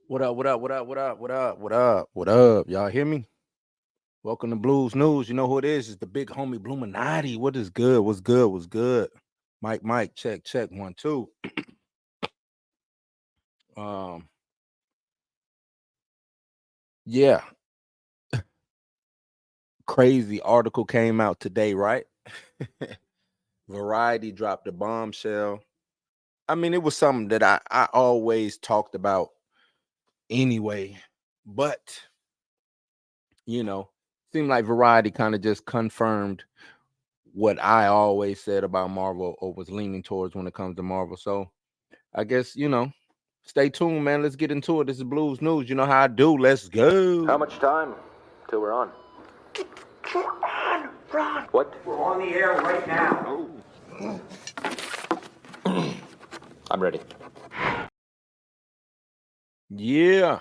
What up? What up? What up? What up? What up? What up? What up? Y'all hear me? Welcome to Blues News. You know who it is? It's the big homie Bluminati. What is good? What's good? What's good? Mike, check, check, 1, 2. Um, yeah, crazy article came out today, right? Variety dropped a bombshell. I mean, it was something that I always talked about anyway, but you know, seemed like Variety kind of just confirmed what I always said about Marvel or was leaning towards when it comes to Marvel. So I guess, stay tuned, man. Let's get into it. This is Blues News. You know how I do. Let's How go. much time till we're on? We're on, Ron. What? We're on the air right now. I'm ready. Yeah.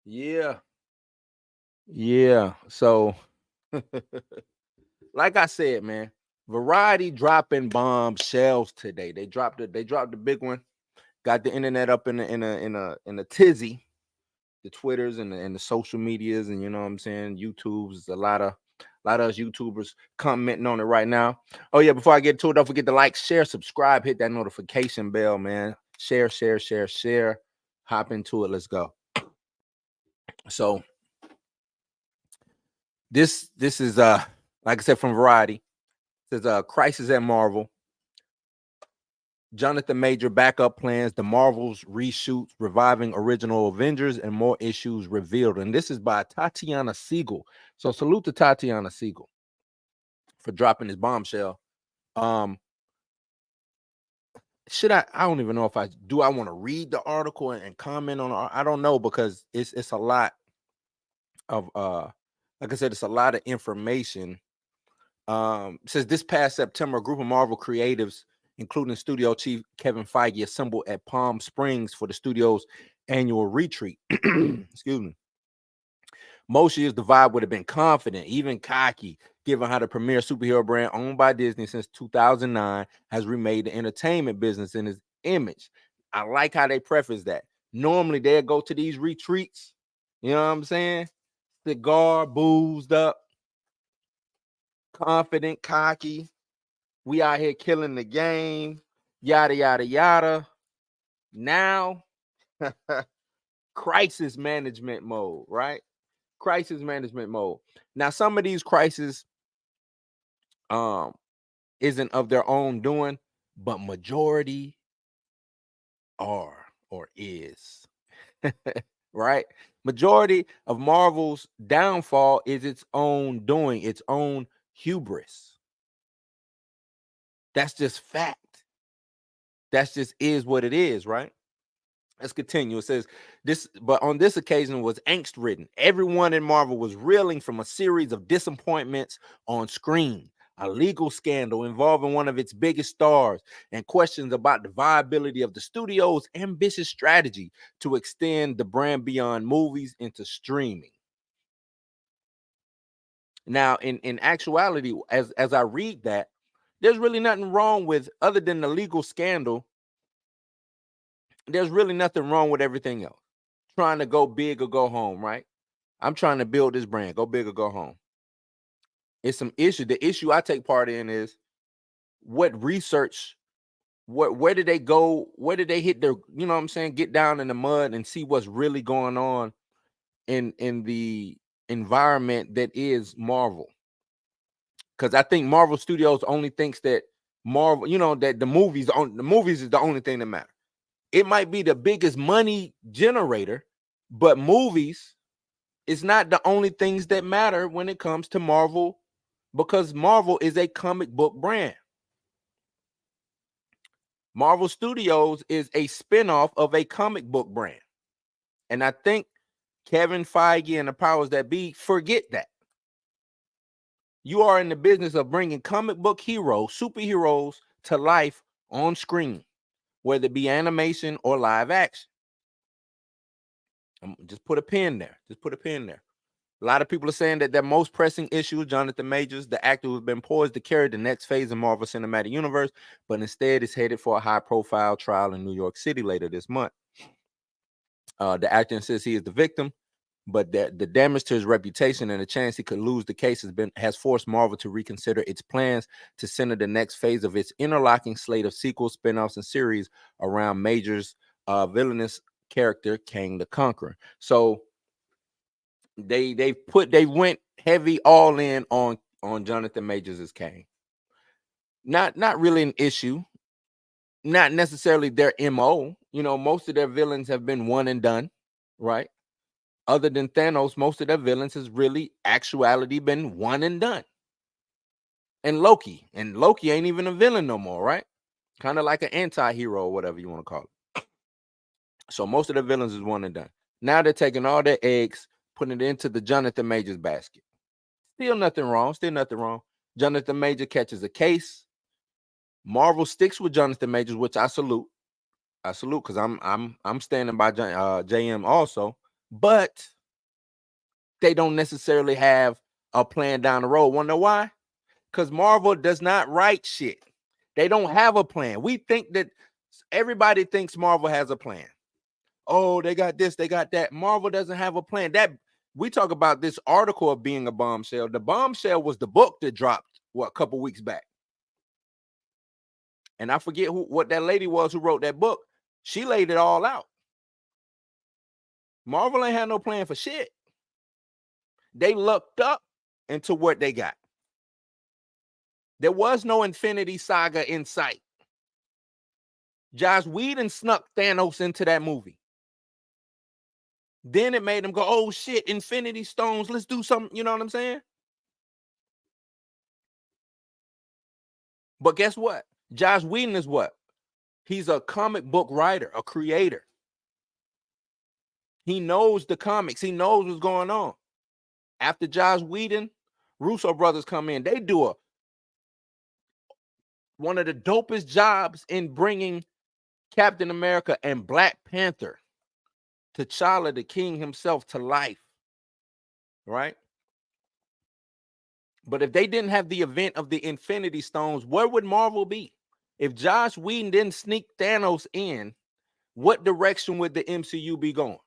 Yeah. Yeah. So like I said, man, Variety dropping bombshells today. They dropped the big one. Got the internet up in a tizzy, the Twitters and the social medias, and you know what I'm saying, YouTube's a lot of us YouTubers commenting on it right now. Oh yeah, before I get to it, don't forget to like, share, subscribe, hit that notification bell, man. Share, share, share, share. Hop into it. Let's go. So this is like I said from Variety. It says crisis at Marvel. Jonathan Major backup plans, the Marvels reshoots, reviving original Avengers, and more issues revealed. And this is by Tatiana Siegel. So salute to Tatiana Siegel for dropping this bombshell. Um, should I don't even know if I want to read the article and comment on it. I don't know because it's a lot of like I said, it's a lot of information. Says this past September, a group of Marvel creatives, including studio chief Kevin Feige, assembled at Palm Springs for the studio's annual retreat. Excuse me. Most years, the vibe would have been confident, even cocky, given how the premier superhero brand owned by Disney since 2009 has remade the entertainment business in its image. I like how they preface that. Normally, they'll go to these retreats, you know what I'm saying? Cigar, boozed up, confident, cocky. We out here killing the game, yada, yada, yada. Now, crisis management mode, right? Crisis management mode. Now, some of these crises um isn't of their own doing, but majority are or is. Right? Majority of Marvel's downfall is its own doing, its own hubris. That's just fact. That's just is what it is, right? Let's continue. It says this, but on this occasion was angst ridden. Everyone in Marvel was reeling from a series of disappointments on screen, a legal scandal involving one of its biggest stars, and questions about the viability of the studio's ambitious strategy to extend the brand beyond movies into streaming. Now, in actuality, as I read that, there's really nothing wrong with, other than the legal scandal, there's really nothing wrong with everything else. Trying to go big or go home, right? I'm trying to build this brand, go big or go home. It's some issue. The issue I take part in is what research, where did they go? Where did they hit their, you know what I'm saying, get down in the mud and see what's really going on in the environment that is Marvel. Because I think Marvel Studios only thinks that Marvel, that the movies is the only thing that matter. It might be the biggest money generator, but movies is not the only things that matter when it comes to Marvel, because Marvel is a comic book brand. Marvel Studios is a spinoff of a comic book brand. And I think Kevin Feige and the powers that be forget that. You are in the business of bringing comic book heroes, superheroes to life on screen, whether it be animation or live action. Just put a pin there. Just put a pin there. A lot of people are saying that their most pressing issue, Jonathan Majors, the actor who's been poised to carry the next phase of Marvel Cinematic Universe, but instead is headed for a high-profile trial in New York City later this month. The actor insists he is the victim, but the damage to his reputation and the chance he could lose the case has forced Marvel to reconsider its plans to center the next phase of its interlocking slate of sequels, spinoffs, and series around Major's villainous character, Kang the Conqueror. So they went heavy all in on Jonathan Majors as Kang. Not really an issue. Not necessarily their MO. You know, most of their villains have been one and done, right? Other than Thanos, most of their villains has really actuality been one and done. And Loki ain't even a villain no more, right? Kind of like an anti-hero or whatever you want to call it. So most of the villains is one and done. Now they're taking all their eggs, putting it into the Jonathan Majors basket. Still nothing wrong. Jonathan Major catches a case. Marvel sticks with Jonathan Majors, which I salute. Because I'm standing by JM also, but they don't necessarily have a plan down the road. Want to know why? Because Marvel does not write shit. They don't have a plan. We think that everybody thinks Marvel has a plan. Oh, they got this, they got that. Marvel doesn't have a plan. That we talk about this article of being a bombshell. The bombshell was the book that dropped a couple weeks back. And I forget what that lady was who wrote that book. She laid it all out. Marvel ain't had no plan for shit. They looked up into what they got. There was no Infinity Saga in sight. Joss Whedon snuck Thanos into that movie. Then it made them go, oh shit, Infinity Stones, let's do something. You know what I'm saying? But guess what? Joss Whedon is what? He's a comic book writer, a creator. He knows the comics. He knows what's going on. After Joss Whedon, Russo brothers come in. They do one of the dopest jobs in bringing Captain America and Black Panther, T'Challa, the king himself, to life. Right? But if they didn't have the event of the Infinity Stones, where would Marvel be? If Joss Whedon didn't sneak Thanos in, what direction would the MCU be going?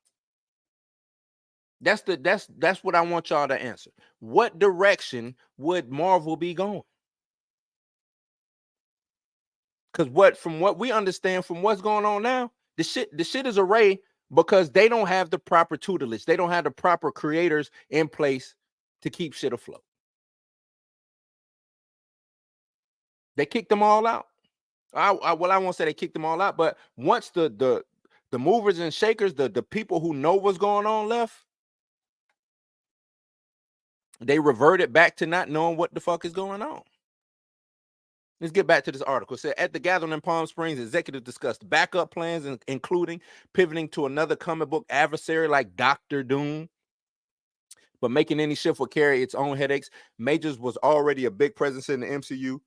That's what I want y'all to answer. What direction would Marvel be going? Because from what we understand from what's going on now, the shit is array because they don't have the proper tutelage. They don't have the proper creators in place to keep shit afloat. They kicked them all out. I won't say they kicked them all out, but once the movers and shakers, the people who know what's going on left, they reverted back to not knowing what the fuck is going on. Let's get back to this article. It said, at the gathering in Palm Springs, executives discussed backup plans, including pivoting to another comic book adversary like Doctor Doom. But making any shift would carry its own headaches. Majors was already a big presence in the MCU.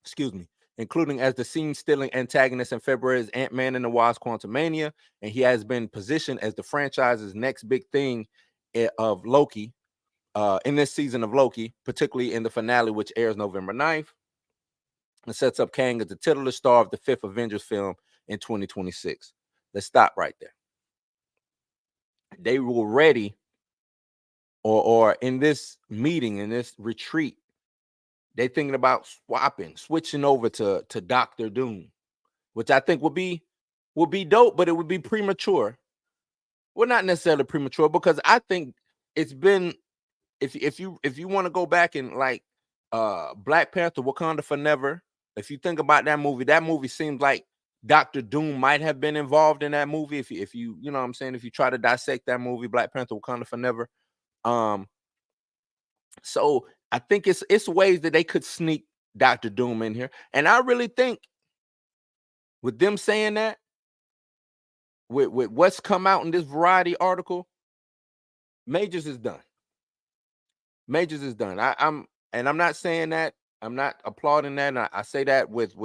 Excuse me. Including as the scene-stealing antagonist in February's Ant-Man and the Wasp: Quantumania, and he has been positioned as the franchise's next big thing of Loki, in this season of Loki, particularly in the finale, which airs November 9th, and sets up Kang as the titular star of the 5th Avengers film in 2026. Let's stop right there. They were ready, or in this meeting, in this retreat, they thinking about switching over to Doctor Doom, which I think would be dope, but it would be premature. Well, not necessarily premature, because I think it's been, if you want to go back and like Black Panther, Wakanda Forever, if you think about that movie seems like Doctor Doom might have been involved in that movie. If you know what I'm saying, if you try to dissect that movie, Black Panther, Wakanda Forever, so I think it's ways that they could sneak Doctor Doom in here. And I really think with them saying that, with what's come out in this Variety article, Majors is done. Majors is done. I'm not saying that. I'm not applauding that. And I say that with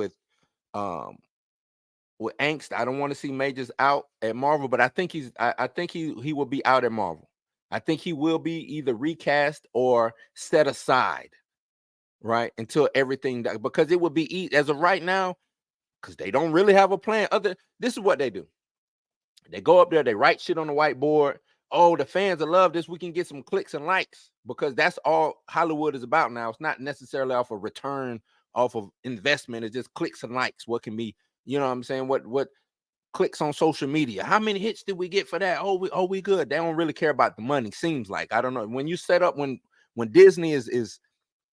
angst. I don't want to see Majors out at Marvel, but I think I think he will be out at Marvel. I think he will be either recast or set aside, right, until everything, because it would be as of right now, because they don't really have a plan. This is what they do. They go up there, they write shit on the whiteboard. Oh, the fans will love this. We can get some clicks and likes, because that's all Hollywood is about now. It's not necessarily off of return, off of investment. It's just clicks and likes. What can be, you know what I'm saying? What clicks on social media? How many hits did we get for that? We good. They don't really care about the money. Seems like, I don't know. When you set up, when Disney is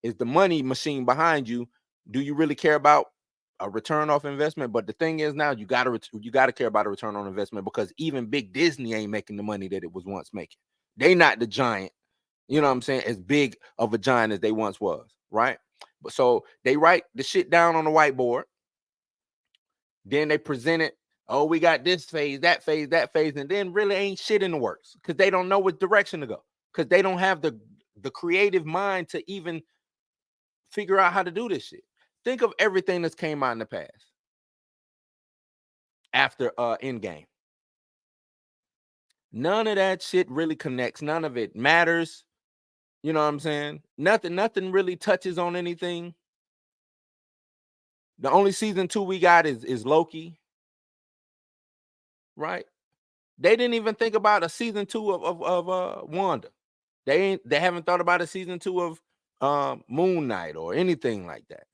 the money machine behind you, do you really care about a return off investment? But the thing is, now you gotta care about a return on investment, because even big Disney ain't making the money that it was once making. They not the giant, you know what I'm saying, as big of a giant as they once was, right? But so they write the shit down on the whiteboard, then they present it. Oh, we got this phase, that phase, that phase, and then really ain't shit in the works, because they don't know what direction to go, because they don't have the creative mind to even figure out how to do this shit. Think of everything that's came out in the past after Endgame. None of that shit really connects. None of it matters. You know what I'm saying? Nothing really touches on anything. The only season 2 we got is Loki. Right? They didn't even think about a season 2 of Wanda. They haven't thought about a season 2 of Moon Knight or anything like that.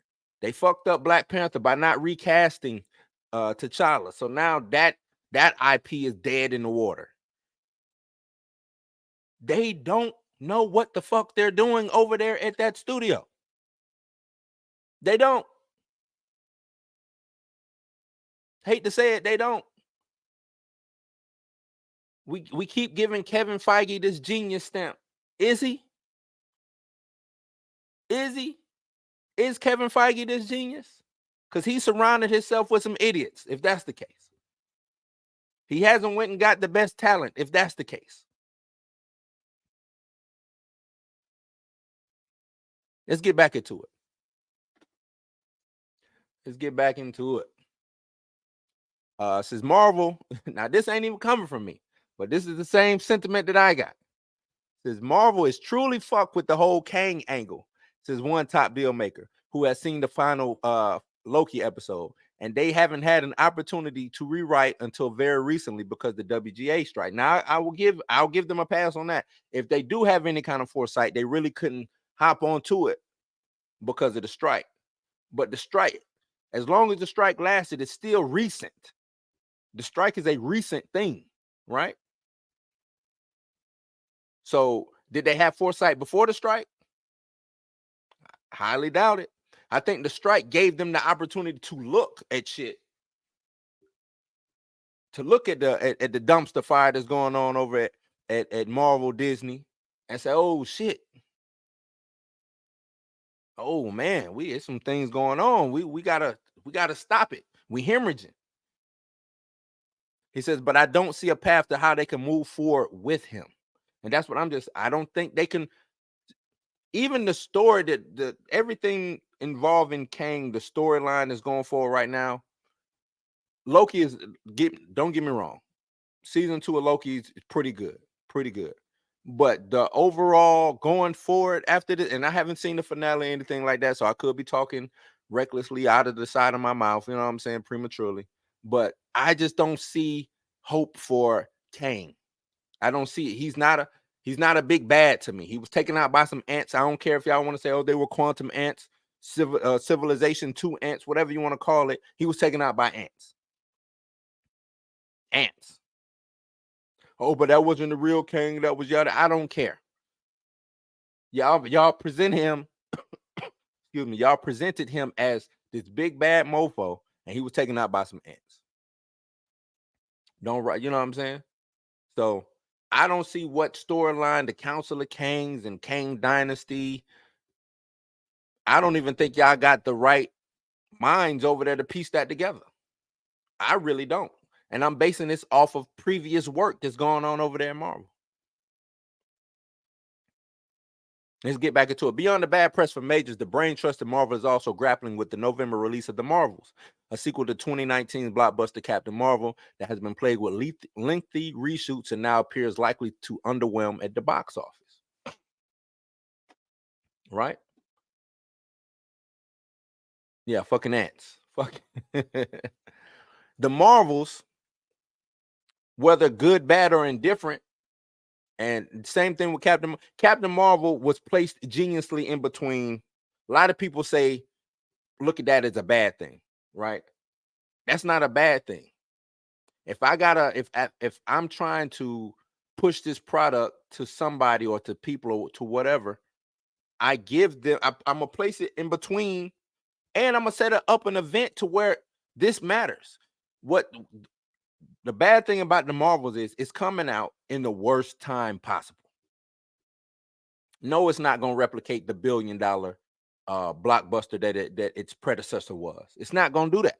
They fucked up Black Panther by not recasting T'Challa. So now that IP is dead in the water. They don't know what the fuck they're doing over there at that studio. They don't. Hate to say it, they don't. We keep giving Kevin Feige this genius stamp. Is he? Is he? Is Kevin Feige this genius? Because he surrounded himself with some idiots, if that's the case. He hasn't went and got the best talent, if that's the case. Let's get back into it. Says Marvel. Now, this ain't even coming from me, but this is the same sentiment that I got. Says Marvel is truly fucked with the whole Kang angle. Says one top deal maker who has seen the final Loki episode, and they haven't had an opportunity to rewrite until very recently because the WGA strike. Now, I'll give them a pass on that. If they do have any kind of foresight, they really couldn't hop onto it because of the strike. But the strike, as long as the strike lasted, it's still recent. The strike is a recent thing, right? So did they have foresight before the strike? Highly doubt it. I think the strike gave them the opportunity to look at shit, to look at the dumpster fire that's going on over at Marvel Disney, and say, oh shit, oh man, there's some things going on. We gotta stop it. We hemorrhaging. He says, but I don't see a path to how they can move forward with him. And that's what I don't think they can. Even the story that everything involving Kang, the storyline is going forward right now. Loki don't get me wrong. Season 2 of Loki is pretty good. But the overall going forward after this, and I haven't seen the finale or anything like that, so I could be talking recklessly out of the side of my mouth, you know what I'm saying, prematurely. But I just don't see hope for Kang. I don't see it. He's not a big bad to me. He was taken out by some ants. I don't care if y'all want to say, oh, they were quantum ants, civilization 2 ants, whatever you want to call it. He was taken out by ants. Ants. Oh, but that wasn't the real Kang. That was y'all. I don't care. Y'all present him. Excuse me. Y'all presented him as this big bad mofo, and he was taken out by some ants. Don't right? You know what I'm saying? So I don't see what storyline the Council of Kangs and Kang Dynasty. I don't even think y'all got the right minds over there to piece that together. I really don't. And I'm basing this off of previous work that's going on over there in Marvel. Let's get back into it. Beyond the bad press for majors, the brain trust in Marvel is also grappling with the November release of The Marvels, a sequel to 2019's blockbuster Captain Marvel that has been plagued with lengthy reshoots and now appears likely to underwhelm at the box office. Right? Yeah, fucking ants. Fuck. The Marvels whether good, bad, or indifferent. And same thing with Captain Marvel was placed geniusly in between. A lot of people say, look at that as a bad thing, right? That's not a bad thing. If I'm trying to push this product to somebody or to people or to whatever, I give them, I'm gonna place it in between, and I'm gonna set up an event to where this matters. What the bad thing about the Marvels is, it's coming out in the worst time possible. No, it's not gonna replicate the $1 billion blockbuster that its predecessor was. It's not gonna do that.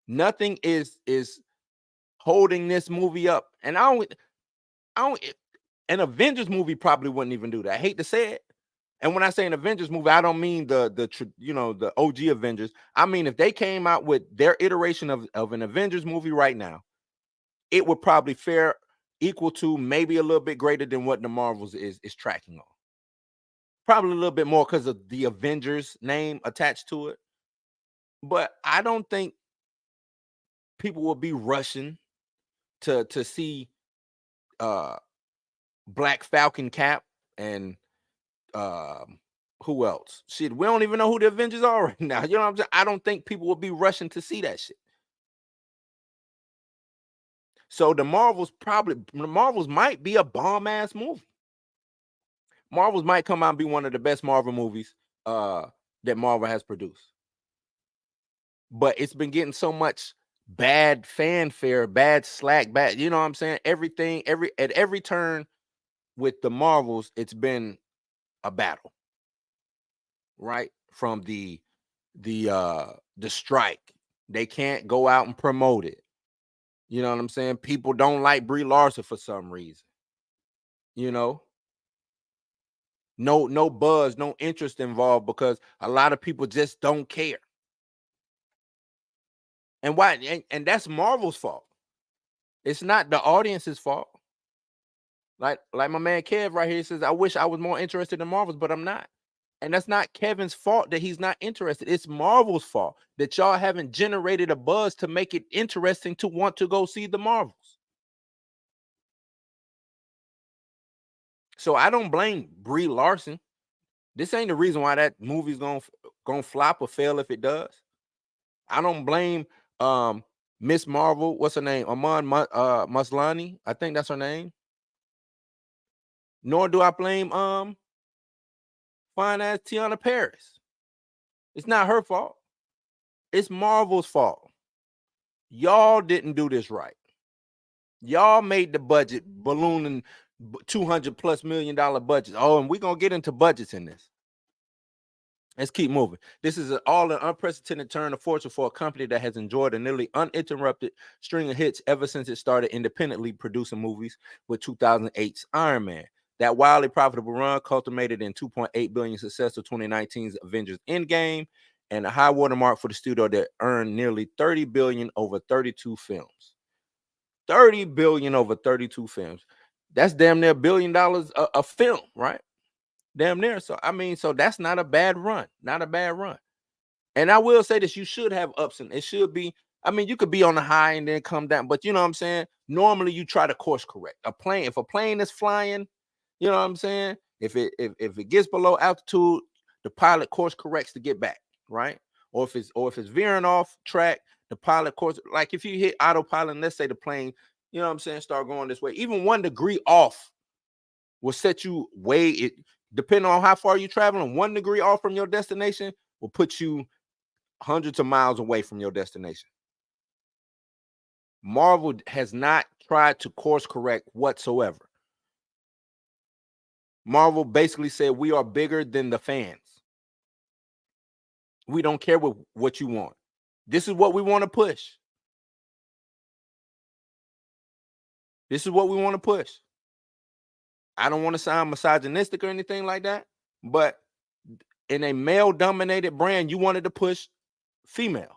Nothing is holding this movie up, and I don't. An Avengers movie probably wouldn't even do that. I hate to say it. And when I say an Avengers movie, I don't mean the OG Avengers. I mean, if they came out with their iteration of an Avengers movie right now, it would probably fare equal to, maybe a little bit greater than what the Marvels is tracking on. Probably a little bit more because of the Avengers name attached to it. But I don't think people will be rushing to see Black Falcon, Cap, and who else? Shit, we don't even know who the Avengers are right now. You know what I'm saying? I don't think people will be rushing to see that shit. So the Marvels might be a bomb ass movie. Marvels might come out and be one of the best Marvel movies that Marvel has produced. But it's been getting so much bad fanfare, bad slack, bad, you know what I'm saying? Everything, at every turn with the Marvels, it's been a battle. Right? From the strike. They can't go out and promote it. You know what I'm saying? People don't like Brie Larson for some reason. You know, no buzz, no interest involved because a lot of people just don't care. And why? And that's Marvel's fault. It's not the audience's fault. Like my man Kev right here says, I wish I was more interested in Marvels, but I'm not. And that's not Kevin's fault that he's not interested. It's Marvel's fault that y'all haven't generated a buzz to make it interesting to want to go see the Marvels. So I don't blame Brie Larson. This ain't the reason why that movie's gonna flop or fail if it does. I don't blame Miss Marvel. What's her name? Maslany. I think that's her name. Nor do I blame fine ass Tiana Paris. It's not her fault. It's Marvel's fault. Y'all didn't do this right. Y'all made the budget ballooning $200+ million budgets. Oh, and we're gonna get into budgets in this. Let's keep moving. This is an unprecedented turn of fortune for a company that has enjoyed a nearly uninterrupted string of hits ever since it started independently producing movies with 2008's Iron Man. That wildly profitable run culminated in $2.8 billion success to 2019's Avengers Endgame, and a high watermark for the studio that earned nearly $30 billion over 32 films. $30 billion over 32 films. That's damn near $1 billion a film, right? Damn near. So I mean, so that's not a bad run. Not a bad run. And I will say this: you should have ups, and it should be. I mean, you could be on the high and then come down, but you know what I'm saying. Normally, you try to course correct if a plane is flying, you know what I'm saying. If it gets below altitude, the pilot course corrects to get back, right? Or if it's veering off track, the pilot course, like if you hit autopilot, and let's say the plane, you know what I'm saying, start going this way, even 1 degree off will set you depending on how far you're traveling. 1 degree off from your destination will put you hundreds of miles away from your destination. Marvel has not tried to course correct whatsoever. Marvel basically said, we are bigger than the fans. We don't care what you want. This is what we want to push. This is what we want to push. I don't want to sound misogynistic or anything like that, but in a male-dominated brand, you wanted to push females.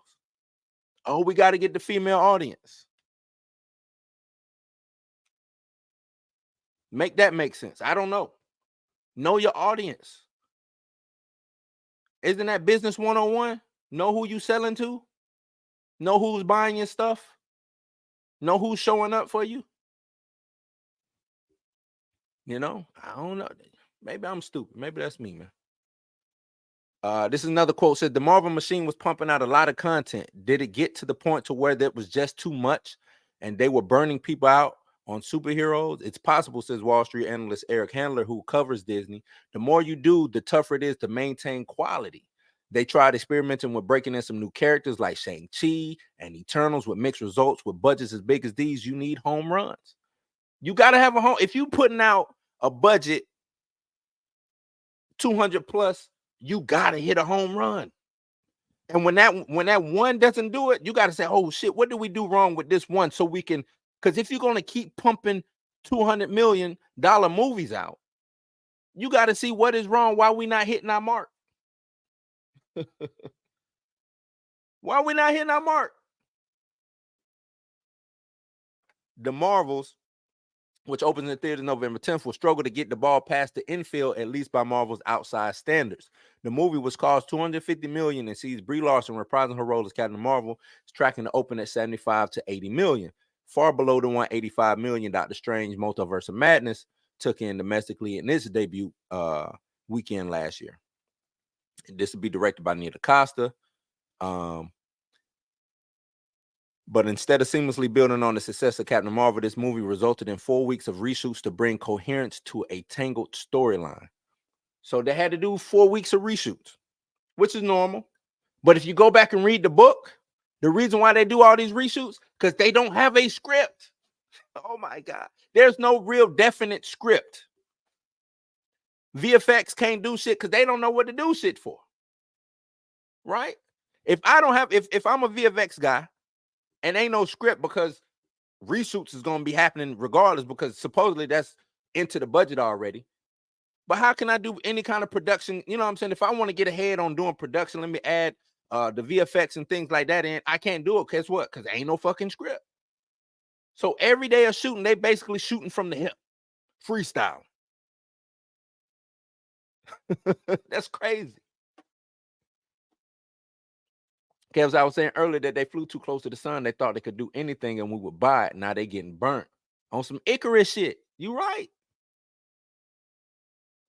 Oh, we got to get the female audience. Make that make sense. I don't know. Know your audience. Isn't that business 101? Know who you selling to? Know who's buying your stuff? Know who's showing up for you? I don't know. Maybe I'm stupid. Maybe that's me, man. This is another quote. Said the Marvel machine was pumping out a lot of content. Did it get to the point to where that was just too much and they were burning people out on superheroes? It's possible, says Wall Street analyst Eric Handler, who covers Disney. The more you do, the tougher it is to maintain quality. They tried experimenting with breaking in some new characters like Shang-Chi and Eternals with mixed results. With budgets as big as these, you need home runs. You got to have a home. If you putting out a budget 200 plus, you got to hit a home run. And when that one doesn't do it, you got to say, oh shit, what did we do wrong with this one? So we can, because if you're going to keep pumping $200 million movies out, you got to see what is wrong. Why we not hitting our mark? Why we not hitting our mark? The Marvels, which opens in theaters November 10th, will struggle to get the ball past the infield, at least by Marvel's outside standards. The movie was cost $250 million and sees Brie Larson reprising her role as Captain Marvel. It's tracking to open at $75 to $80 million, far below the $185 million Doctor Strange Multiverse of Madness took in domestically in its debut weekend last year. This will be directed by Nia DaCosta. But instead of seamlessly building on the success of Captain Marvel, this movie resulted in 4 weeks of reshoots to bring coherence to a tangled storyline. So they had to do 4 weeks of reshoots, which is normal. But if you go back and read the book, the reason why they do all these reshoots, because they don't have a script. Oh my God. There's no real definite script. VFX can't do shit because they don't know what to do shit for. Right? If I'm a VFX guy, and ain't no script because reshoots is going to be happening regardless because supposedly that's into the budget already. But how can I do any kind of production? You know what I'm saying? If I want to get ahead on doing production, let me add the VFX and things like that in. I can't do it. Guess what? Because ain't no fucking script. So every day of shooting, they basically shooting from the hip. Freestyle. That's crazy. Because I was saying earlier that they flew too close to the sun. They thought they could do anything and we would buy it. Now they getting burnt on some Icarus shit. You right.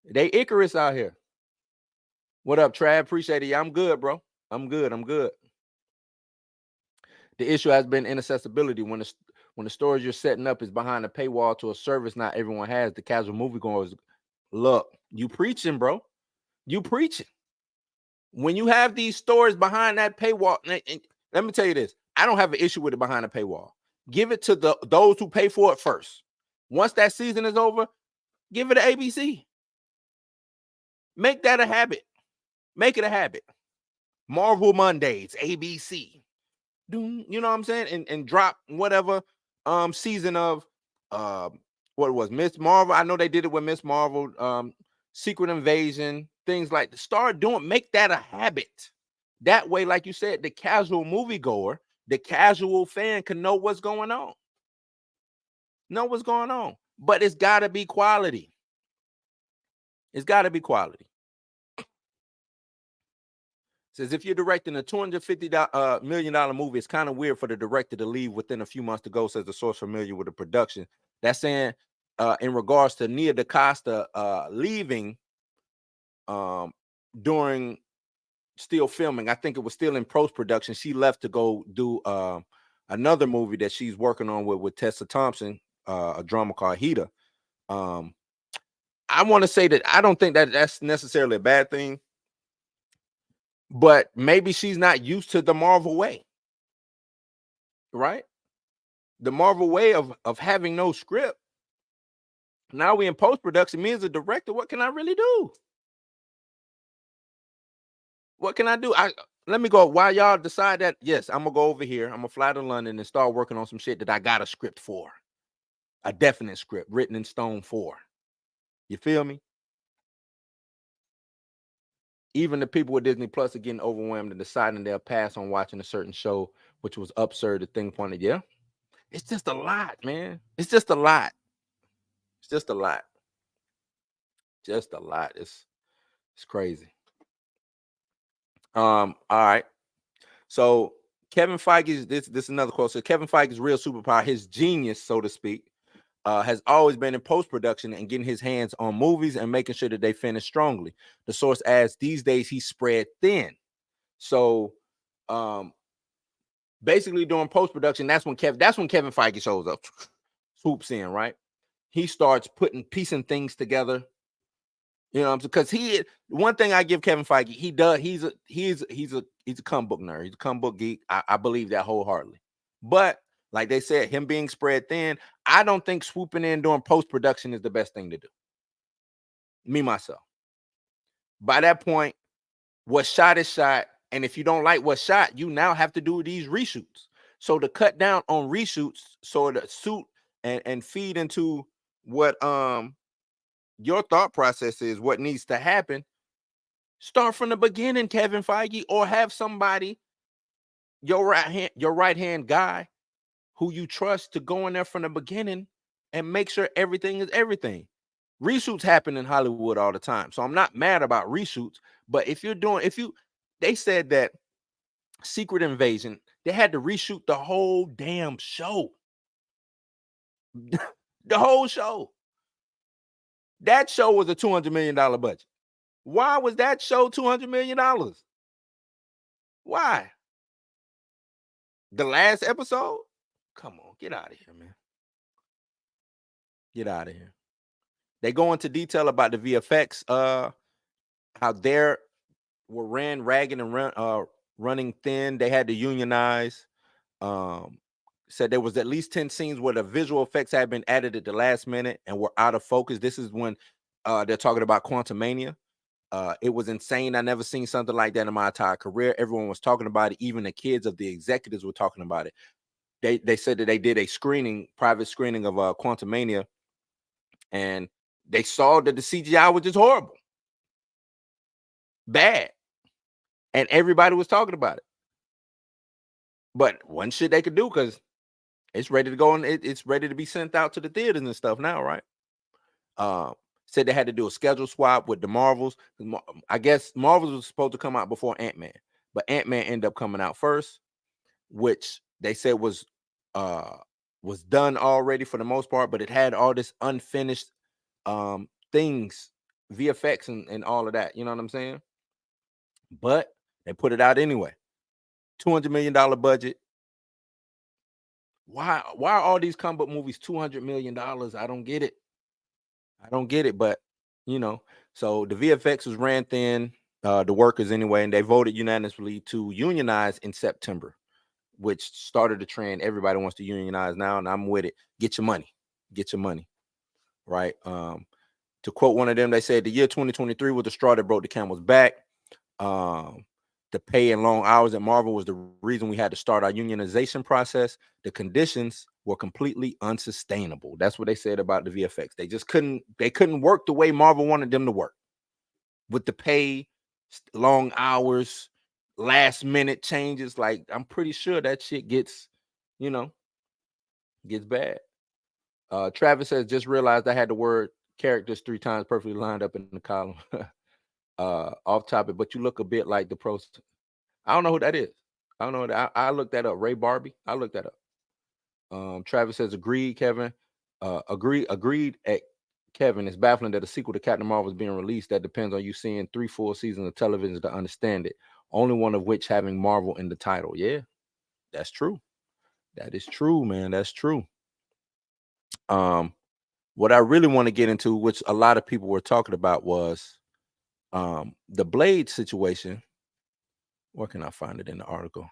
They Icarus out here. What up, Trav? Appreciate it. Yeah, I'm good, bro. I'm good. The issue has been inaccessibility. When the storage you're setting up is behind a paywall to a service not everyone has, the casual moviegoers, look, you preaching, bro. You preaching. When you have these stores behind that paywall, and let me tell you this, I don't have an issue with it behind a paywall. Give it to those who pay for it first. Once that season is over, give it to ABC. Make that a habit. Make it a habit. Marvel Mondays, ABC. You know what I'm saying? And drop whatever season of what it was, Miss Marvel. I know they did it with Miss Marvel, Secret Invasion, things like that. Start doing, make that a habit. That way, like you said, the casual moviegoer, the casual fan can know what's going on. Know what's going on. But it's gotta be quality. It's gotta be quality. Says if you're directing a $250 million movie, it's kind of weird for the director to leave within a few months to go, says the source familiar with the production. That's saying in regards to Nia DaCosta leaving during still filming. I think it was still in post-production. She left to go do another movie that she's working on with Tessa Thompson, a drama called Hita. I want to say that I don't think that that's necessarily a bad thing. But maybe she's not used to the Marvel way, right? The Marvel way of having no script. Now we in post-production. Me as a director, what can I really do? What can I do? Let me go. While y'all decide that, yes, I'm gonna go over here. I'm gonna fly to London and start working on some shit that I got a script for, a definite script written in stone for. You feel me? Even the people with Disney Plus are getting overwhelmed and deciding they'll pass on watching a certain show, which was absurd to think upon it. Yeah, it's just a lot, man. It's just a lot. It's just a lot. Just a lot. It's crazy. All right. So Kevin Feige's this is another quote. So Kevin Feige's real superpower, his genius, so to speak, has always been in post-production and getting his hands on movies and making sure that they finish strongly. The source adds, these days he's spread thin. So basically during post-production, that's when Kevin Feige shows up, swoops in, right? He starts piecing things together. You know, because one thing I give Kevin Feige, he's a comic book nerd, he's a comic book geek. I believe that wholeheartedly. But like they said, him being spread thin, I don't think swooping in during post-production is the best thing to do. Me, myself. By that point, what's shot is shot. And if you don't like what's shot, you now have to do these reshoots. So to cut down on reshoots, so to suit and feed into what your thought process is, what needs to happen, start from the beginning, Kevin Feige, or have somebody, your right hand guy who you trust, to go in there from the beginning and make sure everything is everything. Reshoots happen in Hollywood all the time, so I'm not mad about reshoots. But they said that Secret Invasion, they had to reshoot the whole damn show. The whole show. That show was a $200 million budget. Why was that show $200 million? Why? The last episode? Come on, get out of here, man. Get out of here. They go into detail about the VFX, how they were ran ragged and running thin. They had to unionize. Said there was at least 10 scenes where the visual effects had been added at the last minute and were out of focus. This is when they're talking about Quantumania. It was insane. I never seen something like that in my entire career. Everyone was talking about it. Even the kids of the executives were talking about it. They said that they did a private screening of Quantumania, and they saw that the CGI was just horrible, bad, and everybody was talking about it. But one shit they could do, because it's ready to go, and it's ready to be sent out to the theaters and stuff now, right? Said they had to do a schedule swap with the Marvels. I guess Marvels was supposed to come out before Ant-Man, but Ant-Man ended up coming out first, which they said was done already for the most part, but it had all this unfinished things, VFX and all of that. You know what I'm saying? But they put it out anyway. $200 million budget. Why are all these comic book movies $200 million? I don't get it. But so the VFX was ran thin, the workers anyway, and they voted unanimously to unionize in September, which started the trend. Everybody wants to unionize now, and I'm with it. Get your money, right? To quote one of them, they said the year 2023 was the straw that broke the camel's back. The pay and long hours at Marvel was the reason we had to start our unionization process. The conditions were completely unsustainable. That's what they said about the VFX. They just couldn't work the way Marvel wanted them to work, with the pay, long hours, last minute changes. Like, I'm pretty sure that shit gets bad. Travis says, just realized I had the word characters 3 times perfectly lined up in the column. Off topic, but you look a bit like the pros. I don't know who that is. I don't know that. I looked that up. Ray Barbie. I looked that up. Travis says, agreed, Kevin. Agreed at Kevin. It's baffling that a sequel to Captain Marvel is being released. That depends on you seeing 3 full seasons of television to understand it. Only one of which having Marvel in the title. Yeah, that's true. That is true, man. That's true. What I really want to get into, which a lot of people were talking about, was the Blade situation. Where can I find it in the article?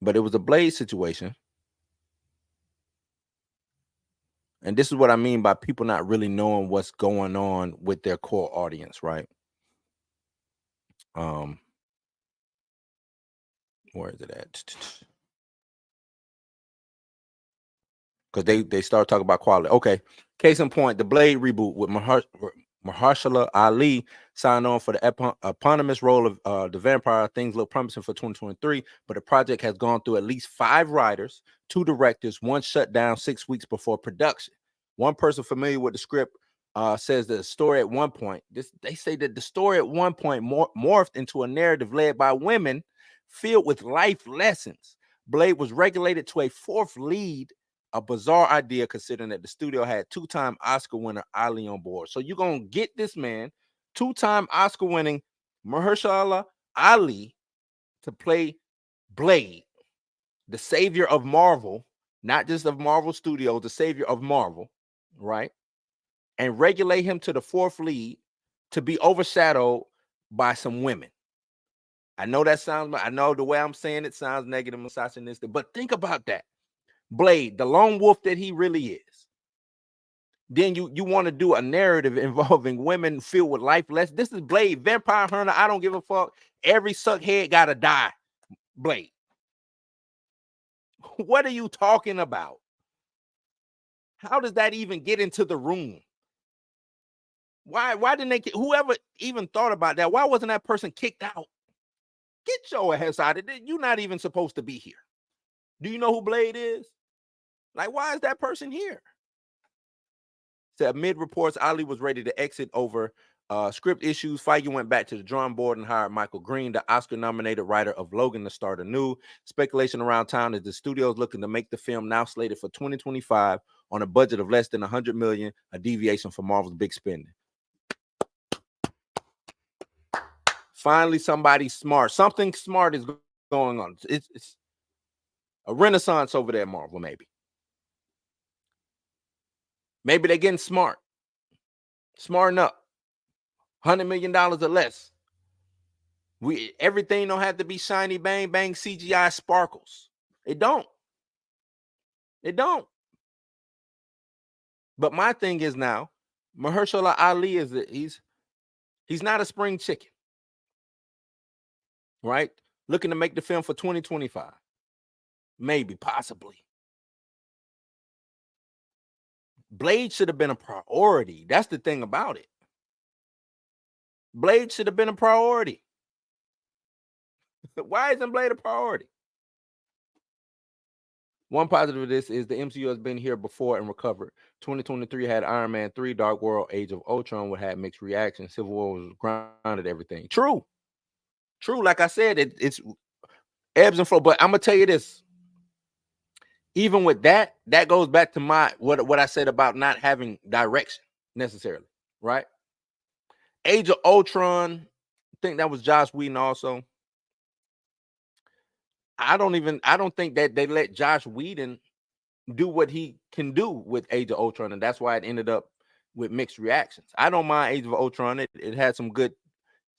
But it was a Blade situation. And this is what I mean by people not really knowing what's going on with their core audience, right? Where is it at? Because they start talking about quality. Okay. Case in point, the Blade reboot with Mahershala Ali signed on for the eponymous role of the vampire. Things look promising for 2023, but the project has gone through at least 5 writers, 2 directors, 1 shut down 6 weeks before production. One person familiar with the script says that the story at one point, they say that the story at one point morphed into a narrative led by women filled with life lessons. Blade was regulated to a fourth lead, a bizarre idea considering that the studio had two-time Oscar winner Ali on board. So you're going to get this man, two-time Oscar winning Mahershala Ali, to play Blade, the savior of Marvel, not just of Marvel Studios, the savior of Marvel, right? And regulate him to the fourth lead to be overshadowed by some women. I know I know the way I'm saying it sounds negative, misogynistic, but think about that. Blade, the lone wolf that he really is. Then you want to do a narrative involving women filled with life lessons. This is Blade, vampire hunter. I don't give a fuck. Every suckhead gotta die. Blade. What are you talking about? How does that even get into the room? Why didn't they whoever even thought about that? Why wasn't that person kicked out? Get your ass out of it. You're not even supposed to be here. Do you know who Blade is? Like, why is that person here? So amid reports, Ali was ready to exit over script issues. Feige went back to the drawing board and hired Michael Green, the Oscar-nominated writer of Logan, to start anew. Speculation around town is the studio is looking to make the film, now slated for 2025, on a budget of less than $100 million, a deviation from Marvel's big spending. Finally, somebody smart. Something smart is going on. It's a renaissance over there at Marvel, maybe. Maybe they're getting smart. Smarten up. $100 million or less. Everything don't have to be shiny, bang, bang, CGI sparkles. It don't. It don't. But my thing is now, Mahershala Ali he's not a spring chicken. Right? Looking to make the film for 2025. Maybe, possibly. Blade should have been a priority. That's the thing about it. Blade should have been a priority. Why isn't Blade a priority? One positive of this is the MCU has been here before and recovered. 2023 had Iron Man 3, Dark World, Age of Ultron, would have mixed reactions. Civil War was grounded everything. True. Like I said, it's ebbs and flow. But I'm gonna tell you this. Even with that goes back to what I said about not having direction necessarily, right? Age of Ultron, I think that was Joss Whedon also. I don't think that they let Joss Whedon do what he can do with Age of Ultron, and that's why it ended up with mixed reactions. I don't mind Age of Ultron. It had some good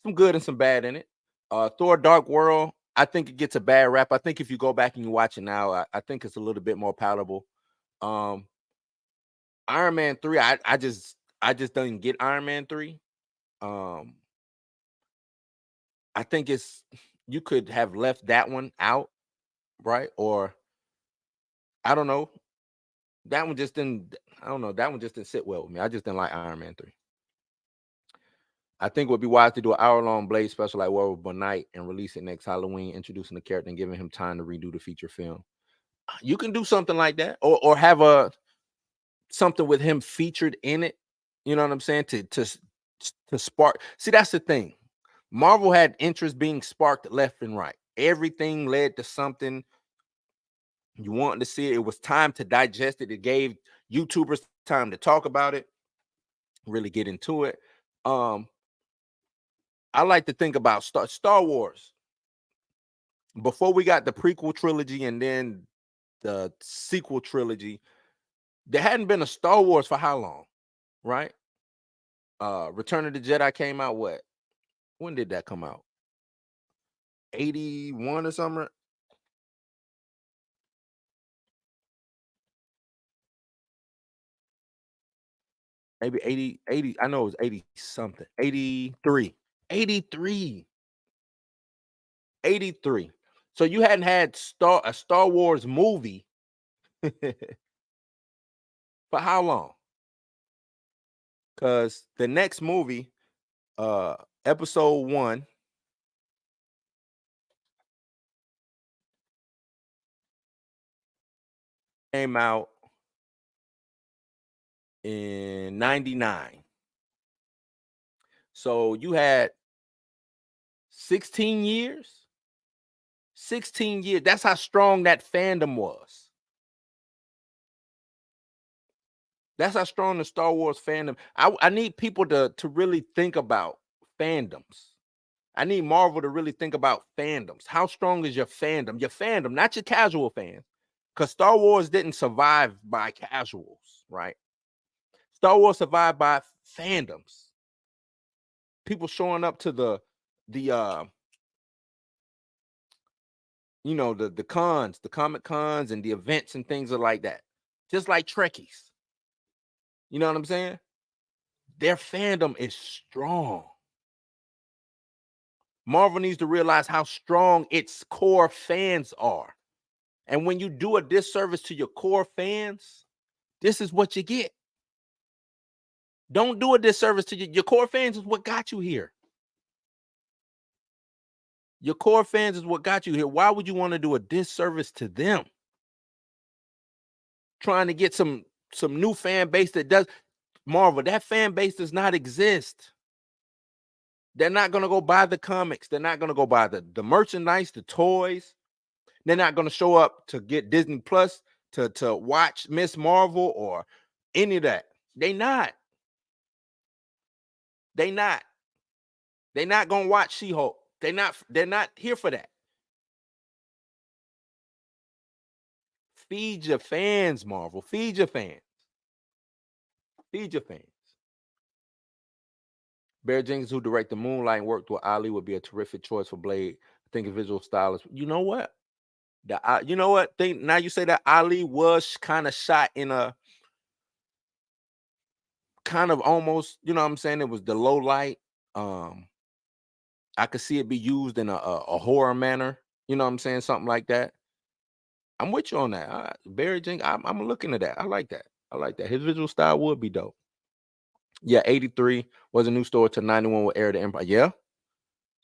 and some bad in it. Thor: Dark World, I think it gets a bad rap. I think if you go back and you watch it now, I think it's a little bit more palatable. Iron Man 3, I just didn't get Iron Man 3. I think you could have left that one out, right? Or I don't know. That one just didn't. I don't know. That one just didn't sit well with me. I just didn't like Iron Man 3. I think it would be wise to do an hour-long Blade special like Werewolf by Night and release it next Halloween, introducing the character and giving him time to redo the feature film. You can do something like that, or have something with him featured in it. You know what I'm saying? To spark. See, that's the thing. Marvel had interest being sparked left and right. Everything led to something. You wanted to see it. It was time to digest it. It gave YouTubers time to talk about it, really get into it. I like to think about Star Wars. Before we got the prequel trilogy and then the sequel trilogy, there hadn't been a Star Wars for how long, right? Return of the Jedi came out what? When did that come out? 81 or something? Maybe 80. I know it was 80 something. 83. 83. 83. So you hadn't had a Star Wars movie for how long? Because the next movie, episode 1, came out in 99. So you had 16 years. 16 years. That's how strong that fandom was. That's how strong the Star Wars fandom. I need people to really think about fandoms. I need Marvel to really think about fandoms. How strong is your fandom? Your fandom, not your casual fans. Because Star Wars didn't survive by casuals, right? Star Wars survived by fandoms. People showing up to the the cons, the comic cons and the events and things like that. Just like Trekkies. You know what I'm saying? Their fandom is strong. Marvel needs to realize how strong its core fans are. And when you do a disservice to your core fans, this is what you get. Don't do a disservice to your core fans is what got you here. Your core fans is what got you here. Why would you want to do a disservice to them? Trying to get some new fan base that does Marvel, that fan base does not exist. They're not going to go buy the comics. They're not going to go buy the merchandise, the toys. They're not going to show up to get Disney Plus to watch Miss Marvel or any of that. They not. They're not going to watch She-Hulk. They're not here for that. Feed your fans, Marvel. Feed your fans. Feed your fans. Barry Jenkins, who directed Moonlight and worked with Ali, would be a terrific choice for Blade. I think a visual stylist. You know what? You know what? Now you say that Ali was kind of shot in a kind of almost, you know what I'm saying? It was the low light. I could see it be used in a horror manner. You know what I'm saying? Something like that. I'm with you on that. Barry Jenkins, I'm looking at that. I like that. I like that. His visual style would be dope. Yeah, 83 was a new story to 91 with Heir to Empire. Yeah.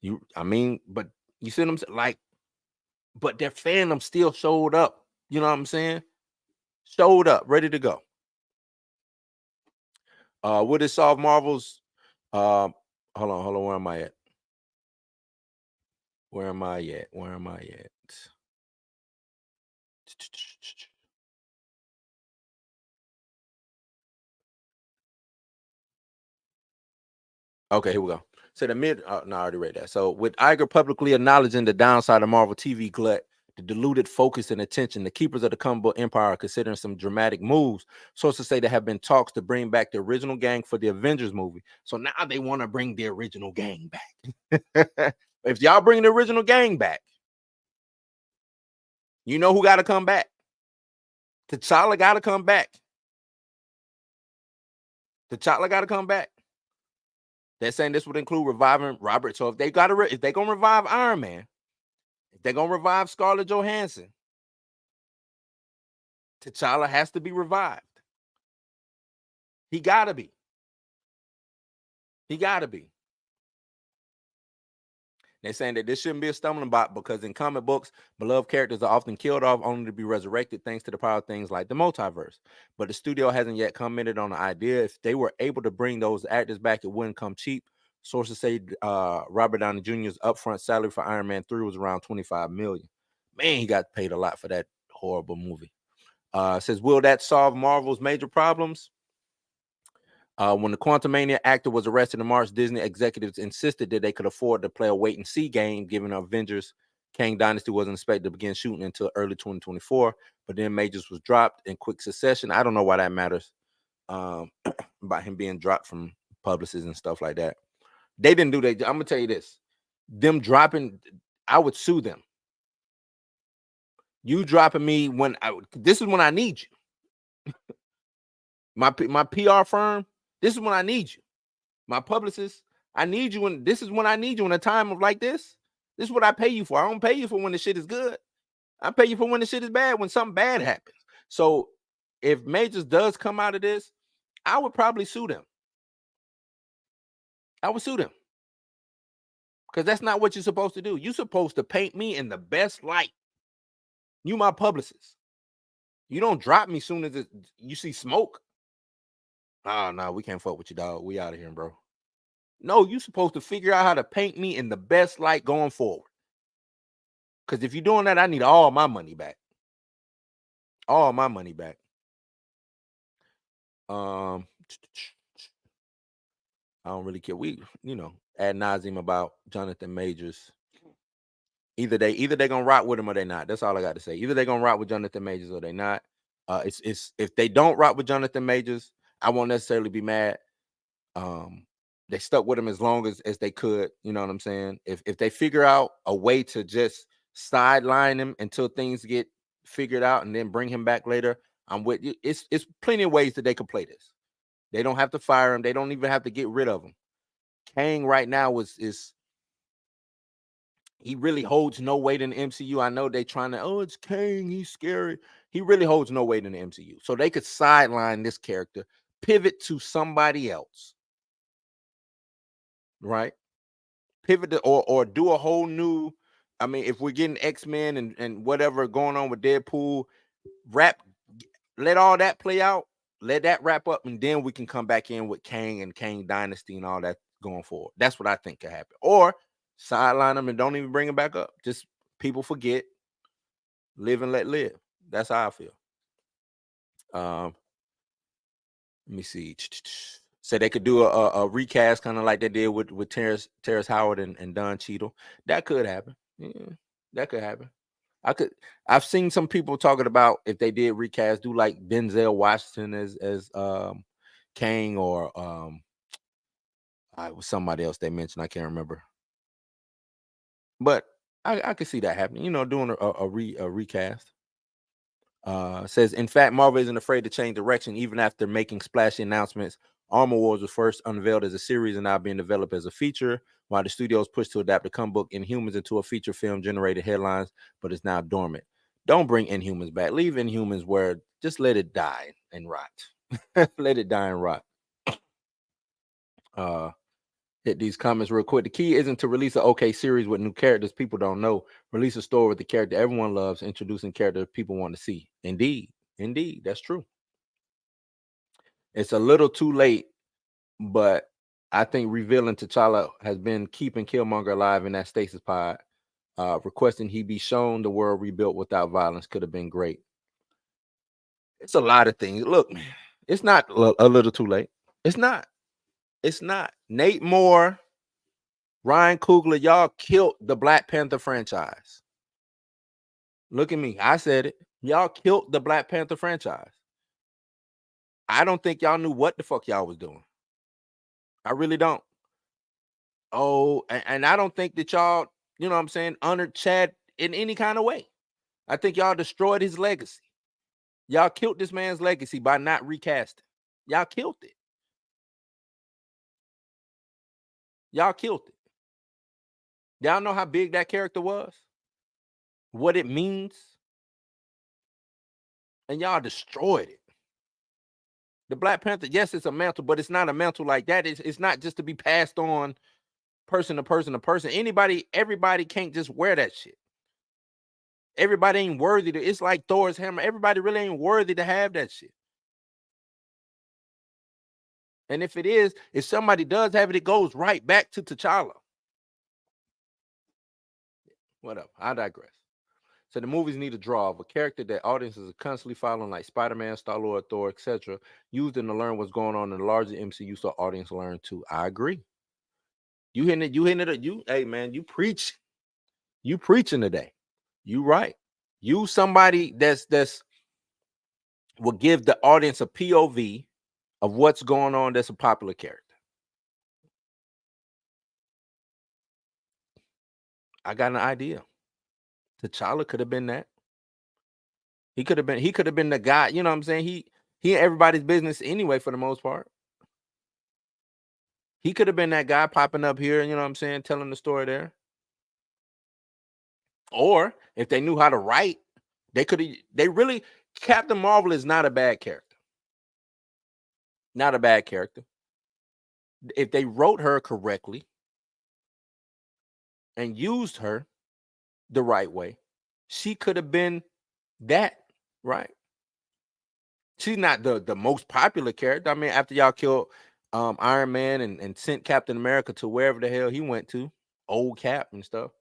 But you see what I'm saying? Like, but their fandom still showed up. You know what I'm saying? Showed up, ready to go. Would it solve Marvel's hold on, where am I at? Where am I at? Okay, here we go. So no, I already read that. So with Iger publicly acknowledging the downside of Marvel TV glut, the diluted focus and attention, the keepers of the comic book empire are considering some dramatic moves. Sources say there have been talks to bring back the original gang for the Avengers movie. So now they want to bring the original gang back. If y'all bring the original gang back, you know who got to come back? T'Challa got to come back. T'Challa got to come back. They're saying this would include reviving Robert. So if they're gonna revive Iron Man, if they're gonna revive Scarlett Johansson, T'Challa has to be revived. He gotta be. He gotta be. They're saying that this shouldn't be a stumbling block because in comic books, beloved characters are often killed off only to be resurrected thanks to the power of things like the multiverse. But the studio hasn't yet commented on the idea. If they were able to bring those actors back, it wouldn't come cheap. Sources say Robert Downey Jr.'s upfront salary for Iron Man 3 was around $25 million. Man, he got paid a lot for that horrible movie. Says, will that solve Marvel's major problems? When the Quantumania actor was arrested in March, Disney executives insisted that they could afford to play a wait-and-see game, given Avengers Kang Dynasty wasn't expected to begin shooting until early 2024. But then Majors was dropped in quick succession. I don't know why that matters about him being dropped from publicists and stuff like that. They didn't do that. I'm going to tell you this. Them dropping, I would sue them. You dropping me this is when I need you. My PR firm, this is when I need you. My publicist, I need you this is when I need you in a time of like this. This is what I pay you for. I don't pay you for when the shit is good. I pay you for when the shit is bad, when something bad happens. So if Majors does come out of this, I would probably sue them. I would sue them. Because that's not what you're supposed to do. You're supposed to paint me in the best light. You my publicist. You don't drop me soon as you see smoke. Oh, no, we can't fuck with you, dog. We out of here, bro. No, you're supposed to figure out how to paint me in the best light going forward. Because if you're doing that, I need all my money back. All my money back. I don't really care. We, ad nauseum about Jonathan Majors. Either they gonna rock with him or they not. That's all I got to say. Either they gonna rock with Jonathan Majors or they not. It's if they don't rock with Jonathan Majors, I won't necessarily be mad. They stuck with him as long as they could. You know what I'm saying? If they figure out a way to just sideline him until things get figured out and then bring him back later, I'm with you. It's plenty of ways that they could play this. They don't have to fire him. They don't even have to get rid of him. Kang right now is he really holds no weight in the MCU. I know they trying to, it's Kang, he's scary. He really holds no weight in the MCU. So they could sideline this character, pivot to somebody else. Right? Pivot or do a whole new. I mean, if we're getting X-Men and whatever going on with Deadpool, let all that play out, let that wrap up, and then we can come back in with Kang and Kang Dynasty and all that going forward. That's what I think could happen. Or sideline them and don't even bring them back up. Just people forget, live and let live. That's how I feel. Let me see. So they could do a recast kind of like they did with Terrence Howard and Don Cheadle. That could happen. Yeah, that could happen. I've seen some people talking about if they did recast, do like Denzel Washington as Kang or it was somebody else they mentioned. I can't remember. But I could see that happening. Doing a recast. Says, in fact, Marvel isn't afraid to change direction even after making splashy announcements. Armor Wars was first unveiled as a series and now being developed as a feature, while the studios pushed to adapt the comic book Inhumans into a feature film generated headlines, but it's now dormant. Don't bring Inhumans back. Leave Inhumans where, just let it die and rot. Let it die and rot. Hit these comments real quick. The key isn't to release an okay series with new characters people don't know. Release a story with the character everyone loves, introducing characters people want to see. Indeed, that's true. It's a little too late, but I think revealing T'Challa has been keeping Killmonger alive in that stasis pod. Requesting he be shown the world rebuilt without violence could have been great. It's a lot of things. Look, man, it's not a little too late. It's not. It's not. Nate Moore, Ryan Coogler, y'all killed the Black Panther franchise. Look at me. I said it. Y'all killed the Black Panther franchise. I don't think y'all knew what the fuck y'all was doing. I really don't. Oh, and I don't think that y'all, you know what I'm saying, honored Chad in any kind of way. I think y'all destroyed his legacy. Y'all killed this man's legacy by not recasting. Y'all killed it. Y'all killed it. Y'all know how big that character was? What it means? And y'all destroyed it. The Black Panther, yes, it's a mantle, but it's not a mantle like that. It's not just to be passed on person to person to person. Everybody can't just wear that shit. Everybody ain't worthy to. It's like Thor's hammer. Everybody really ain't worthy to have that shit. And if somebody does have it, it goes right back to T'Challa. Whatever. I digress. So the movies need a draw of a character that audiences are constantly following, like Spider-Man, Star-Lord, Thor, etc., used them to learn what's going on in the larger MCU so audience learn too. I agree. You hitting it. Hey man, you preach. You preaching today. You right. You somebody that's will give the audience a POV of what's going on that's a popular character. I got an idea. T'Challa could have been that. He could have been the guy, you know what I'm saying? He everybody's business anyway for the most part. He could have been that guy popping up here, you know what I'm saying, telling the story there. Or if they knew how to write, Captain Marvel is not a bad character. Not a bad character. If they wrote her correctly and used her the right way, she could have been that, right? She's not the most popular character. I mean, after y'all killed Iron Man and sent Captain America to wherever the hell he went to, old Cap and stuff.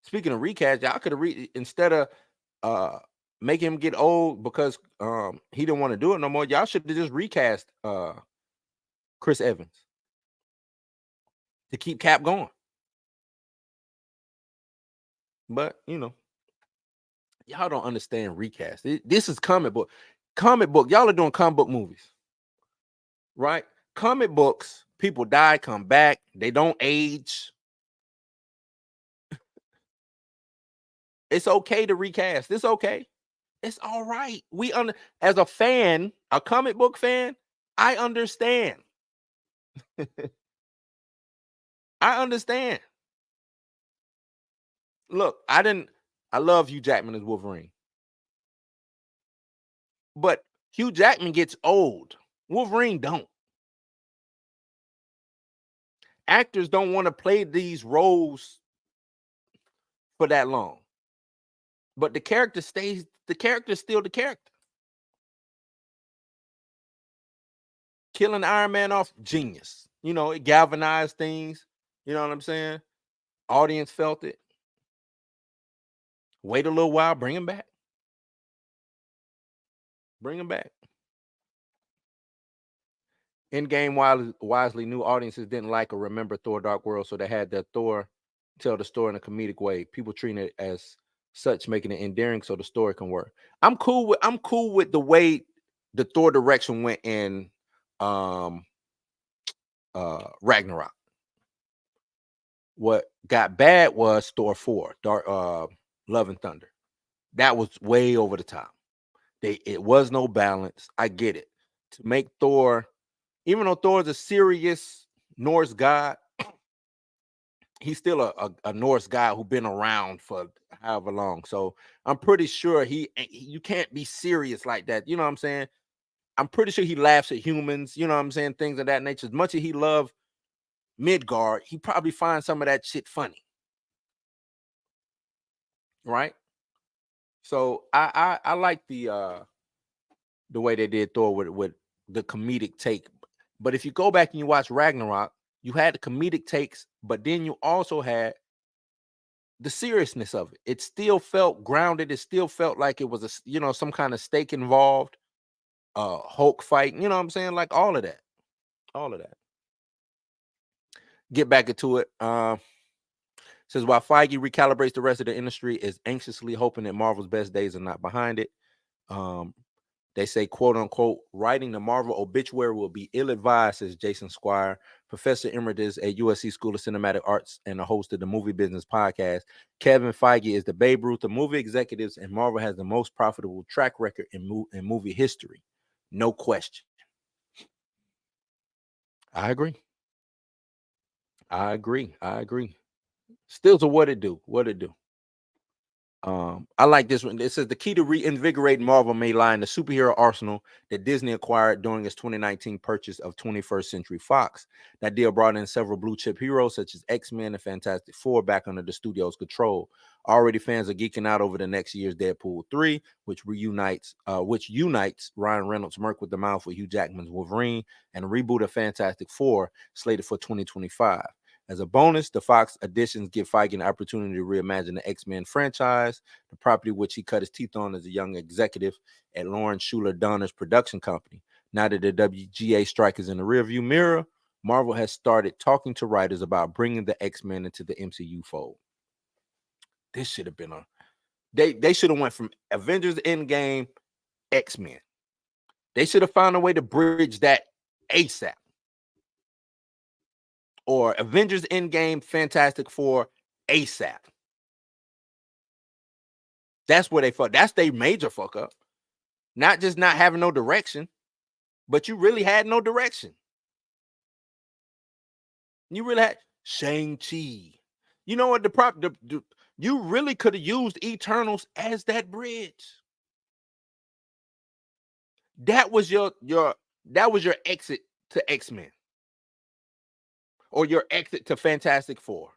Speaking of recast, y'all could have instead of making him get old because he didn't want to do it no more. Y'all should have just recast Chris Evans to keep Cap going. But y'all don't understand recast. This is comic book. Comic book. Y'all are doing comic book movies, right? Comic books. People die, come back. They don't age. It's okay to recast. It's okay. It's all right. As a fan, a comic book fan, I understand. I understand. Look, I love Hugh Jackman as Wolverine. But Hugh Jackman gets old. Wolverine don't. Actors don't want to play these roles for that long. But the character still the character. Killing Iron Man off, genius. It galvanized things. You know what I'm saying? Audience felt it. Wait a little while, bring him back. Bring him back. Endgame wisely knew audiences didn't like or remember Thor Dark World, so they had their Thor tell the story in a comedic way. People treating it as such, making it endearing so the story can work. I'm cool with the way the Thor direction went in Ragnarok. What got bad was Thor 4, Dark Love and Thunder. That was way over the top. It was no balance. I get it. To make Thor, even though Thor is a serious Norse god, he's still a Norse god who's been around for however long. So I'm pretty sure you can't be serious like that. You know what I'm saying? I'm pretty sure he laughs at humans. You know what I'm saying? Things of that nature. As much as he loved Midgard, he probably finds some of that shit funny, right? So I like the way they did Thor with the comedic take. But if you go back and you watch Ragnarok, you had the comedic takes, but then you also had the seriousness of it. It still felt grounded. It still felt like it was some kind of stake involved, Hulk fight. You know what I'm saying? Like all of that. Get back into it. Says while Feige recalibrates the rest of the industry, is anxiously hoping that Marvel's best days are not behind it. They say, quote unquote, writing the Marvel obituary will be ill-advised, says Jason Squire, professor emeritus at USC School of Cinematic Arts and a host of the Movie Business Podcast. Kevin Feige is the Babe Ruth of movie executives, and Marvel has the most profitable track record in movie history. No question. I agree. Still to what it do. I like this one. It says the key to reinvigorating Marvel may lie in the superhero arsenal that Disney acquired during its 2019 purchase of 21st Century Fox. That deal brought in several blue chip heroes such as X-Men and Fantastic Four back under the studio's control. Already fans are geeking out over the next year's Deadpool 3, which unites Ryan Reynolds' Merc with the Mouth with Hugh Jackman's Wolverine, and a reboot of Fantastic Four slated for 2025. As a bonus, the Fox additions give Feige an opportunity to reimagine the X-Men franchise, the property which he cut his teeth on as a young executive at Lawrence Schuler Donner's production company. Now that the WGA strike is in the rearview mirror, Marvel has started talking to writers about bringing the X-Men into the MCU fold. This should have been they should have went from Avengers Endgame, X-Men. They should have found a way to bridge that ASAP. Or Avengers Endgame, Fantastic Four, ASAP. That's where they fuck. That's their major fuck up. Not just not having no direction, but you really had no direction. You really had Shang-Chi. You know what? You really could have used Eternals as that bridge. That was your exit to X-Men. Or your exit to Fantastic Four.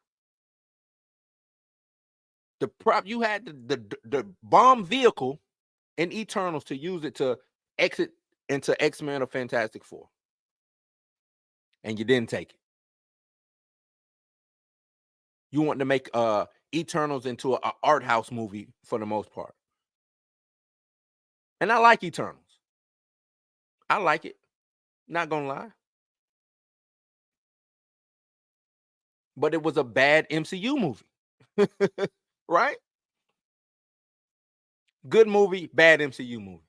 You had the bomb vehicle in Eternals to use it to exit into X-Men or Fantastic Four. And you didn't take it. You want to make Eternals into an art house movie for the most part. And I like Eternals. I like it. Not gonna lie. But it was a bad MCU movie. Right? Good movie, bad MCU movie.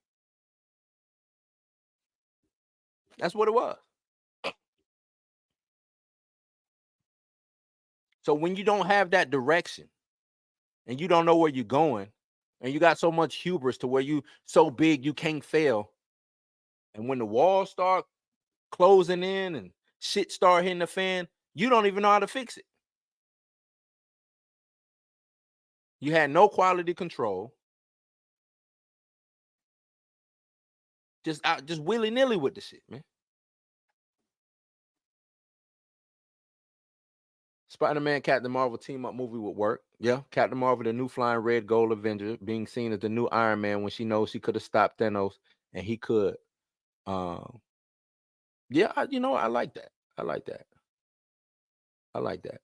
That's what it was. So when you don't have that direction and you don't know where you're going and you got so much hubris to where you so big you can't fail, and when the walls start closing in and shit start hitting the fan, you don't even know how to fix it. You had no quality control. Just willy-nilly with the shit, man. Spider-Man, Captain Marvel team-up movie would work. Yeah, Captain Marvel, the new flying red gold Avenger, being seen as the new Iron Man when she knows she could have stopped Thanos, and he could. Yeah, I like that. I like that. I like that.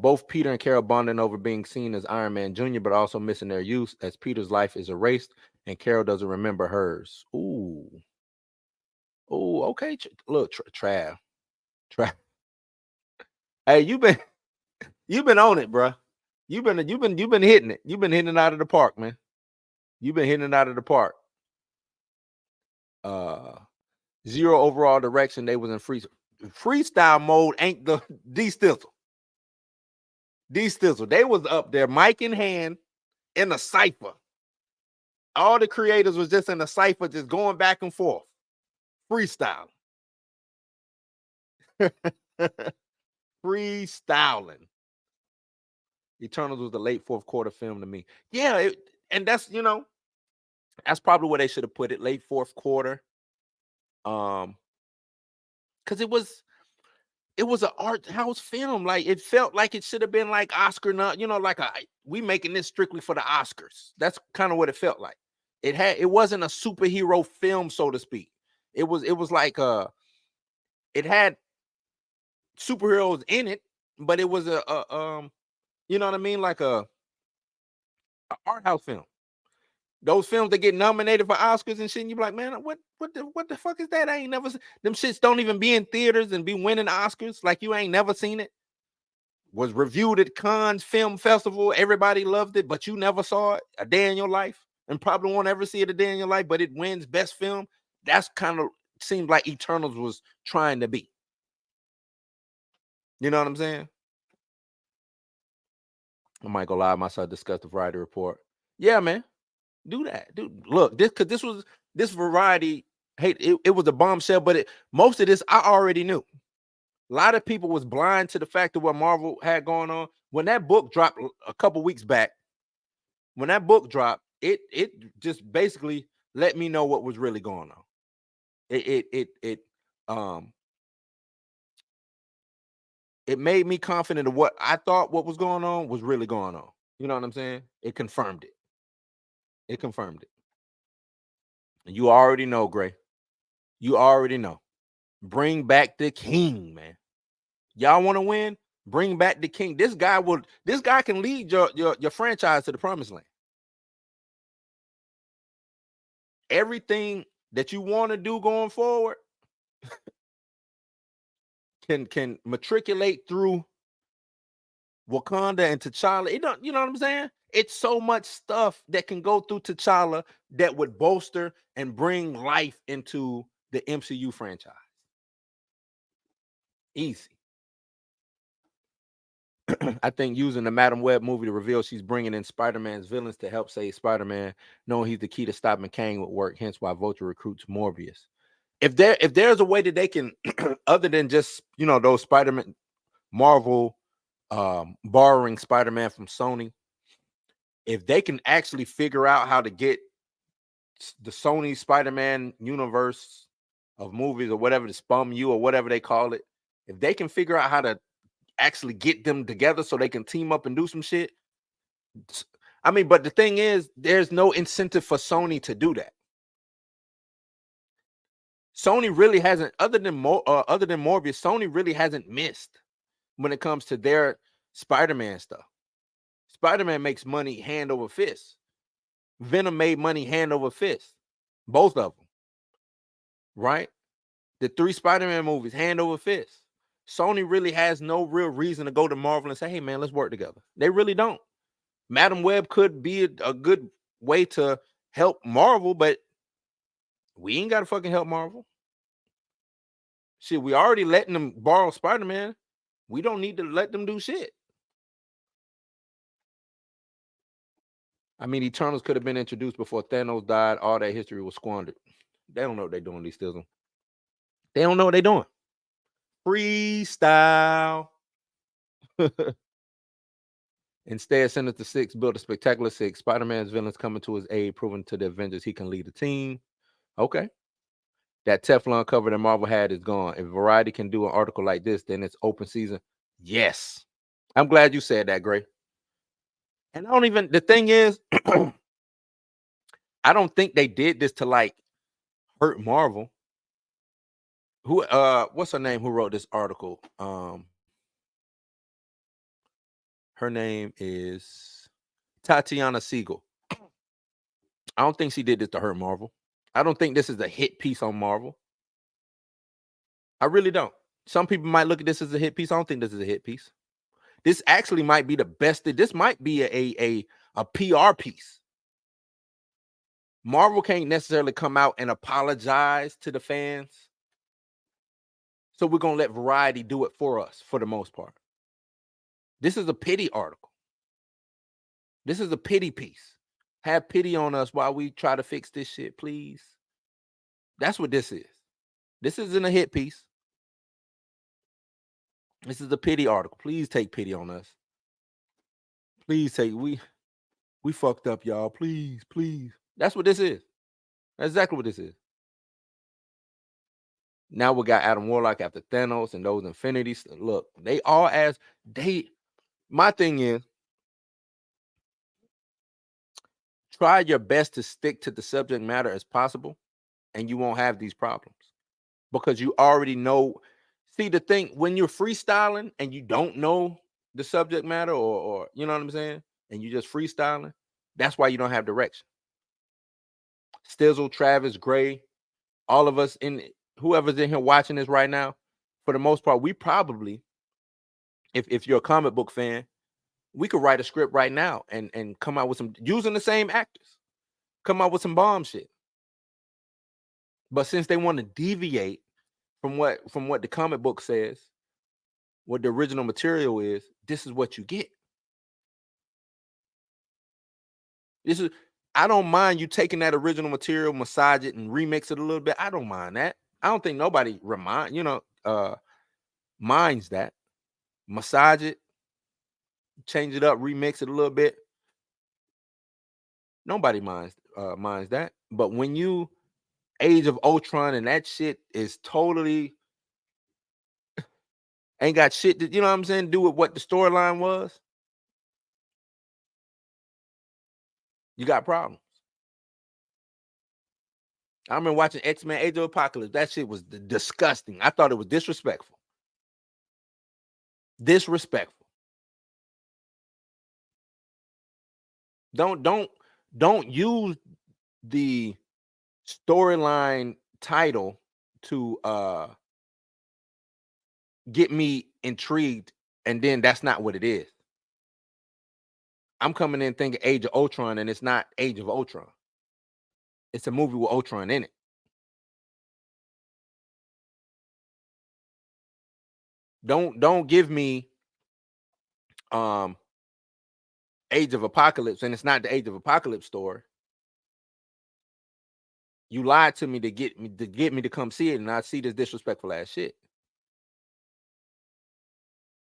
Both Peter and Carol bonding over being seen as Iron Man Jr., but also missing their use as Peter's life is erased and Carol doesn't remember hers. Ooh, okay. Look, Trav. Hey, you've been on it, bro. You've been hitting it. You've been hitting it out of the park, man. You've been hitting it out of the park. Zero overall direction. They was in freestyle mode. Ain't the D-Stizzle. They was up there, mic in hand, in a cipher. All the creators was just in a cipher, just going back and forth, freestyling. Freestyling. Eternals was the late fourth quarter film to me. Yeah, and that's that's probably where they should have put it, late fourth quarter. Because it was an art house film. Like it felt like it should have been like Oscar, like we making this strictly for the Oscars. That's kind of what it felt like. It wasn't a superhero film, so to speak. It was like it had superheroes in it, but it was a you know what I mean, like a art house film. Those films that get nominated for Oscars and shit, and you be like, man, what the fuck is that? I ain't never seen them shits. Don't even be in theaters and be winning Oscars. Like you ain't never seen it. Was reviewed at Cannes Film Festival. Everybody loved it, but you never saw it a day in your life, and probably won't ever see it a day in your life. But it wins best film. That's kind of seemed like Eternals was trying to be. You know what I'm saying? I might go live myself, discuss the Variety Report. Yeah, man. Do that, dude. Look, this Variety. Hey, it was a bombshell, but most of this I already knew. A lot of people was blind to the fact of what Marvel had going on. When that book dropped a couple weeks back, it just basically let me know what was really going on. It made me confident of what I thought what was going on was really going on. You know what I'm saying? It confirmed it. And you already know, Gray. You already know. Bring back the king, man. Y'all want to win? Bring back the king. This guy can lead your franchise to the promised land. Everything that you want to do going forward can matriculate through Wakanda and T'Challa. You know what I'm saying? It's so much stuff that can go through T'Challa that would bolster and bring life into the MCU franchise. Easy. I think using the Madam Web movie to reveal she's bringing in Spider-Man's villains to help save Spider-Man, knowing he's the key to stopping Kang would work. Hence why Vulture recruits Morbius. If there's a way that they can, other than just those Spider-Man, Marvel borrowing Spider-Man from Sony, if they can actually figure out how to get the Sony Spider-Man universe of movies or whatever, the SPUMU or whatever they call it, if they can figure out how to actually get them together so they can team up and do some shit. I mean, but the thing is, there's no incentive for Sony to do that. Sony really hasn't, other than Morbius, Sony really hasn't missed when it comes to their Spider-Man stuff. Spider-Man makes money hand over fist. Venom made money hand over fist. Both of them. Right? The 3 Spider-Man movies, hand over fist. Sony really has no real reason to go to Marvel and say, hey, man, let's work together. They really don't. Madam Web could be a good way to help Marvel, but we ain't got to fucking help Marvel. Shit, we already letting them borrow Spider-Man. We don't need to let them do shit. I mean, Eternals could have been introduced before Thanos died. All that history was squandered. They don't know what they're doing, these Stizzle. They don't know what they're doing. Freestyle. Instead, Sinister Six built a spectacular 6. Spider-Man's villains coming to his aid, proving to the Avengers he can lead a team. Okay. That Teflon cover that Marvel had is gone. If Variety can do an article like this, then it's open season. Yes. I'm glad you said that, Gray. And the thing is, I don't think they did this to like hurt Marvel. What's her name who wrote this article? Her name is Tatiana Siegel. I don't think she did this to hurt Marvel. I don't think this is a hit piece on Marvel. I really don't. Some people might look at this as a hit piece. I don't think this is a hit piece. This actually might be the best. This might be a PR piece. Marvel can't necessarily come out and apologize to the fans. So we're going to let Variety do it for us for the most part. This is a pity article. This is a pity piece. Have pity on us while we try to fix this shit, please. That's what this is. This isn't a hit piece. This is a pity article. Please take pity on us. Please take, we fucked up, y'all. Please, please. That's what this is. That's exactly what this is. Now we got Adam Warlock after Thanos and those Infinities. Look, they all my thing is, try your best to stick to the subject matter as possible, and you won't have these problems because you already know. See, the thing, when you're freestyling and you don't know the subject matter or you know what I'm saying, and you just freestyling, that's why you don't have direction. Stizzle, Travis, Gray, all of us, whoever's in here watching this right now, for the most part, we probably, if you're a comic book fan, we could write a script right now and come out with some, using the same actors, come out with some bomb shit. But since they want to deviate from what the comic book says, what the original material is, this is what you get. I don't mind you taking that original material, massage it, and remix it a little bit. I don't mind that. I don't think nobody minds that. Massage it, change it up, remix it a little bit. Nobody minds that. But when you Age of Ultron and that shit is totally ain't got shit to, you know what I'm saying, do with what the storyline was, you got problems. I remember watching X-Men Age of Apocalypse. That shit was disgusting. I thought it was disrespectful. Disrespectful. Don't use the storyline title to get me intrigued, and then that's not what it is. I'm coming in thinking Age of Ultron, and it's not Age of Ultron. It's a movie with Ultron in it. Don't give me Age of Apocalypse, and it's not the Age of Apocalypse story. You lied to me to get me to come see it, and I see this disrespectful ass shit.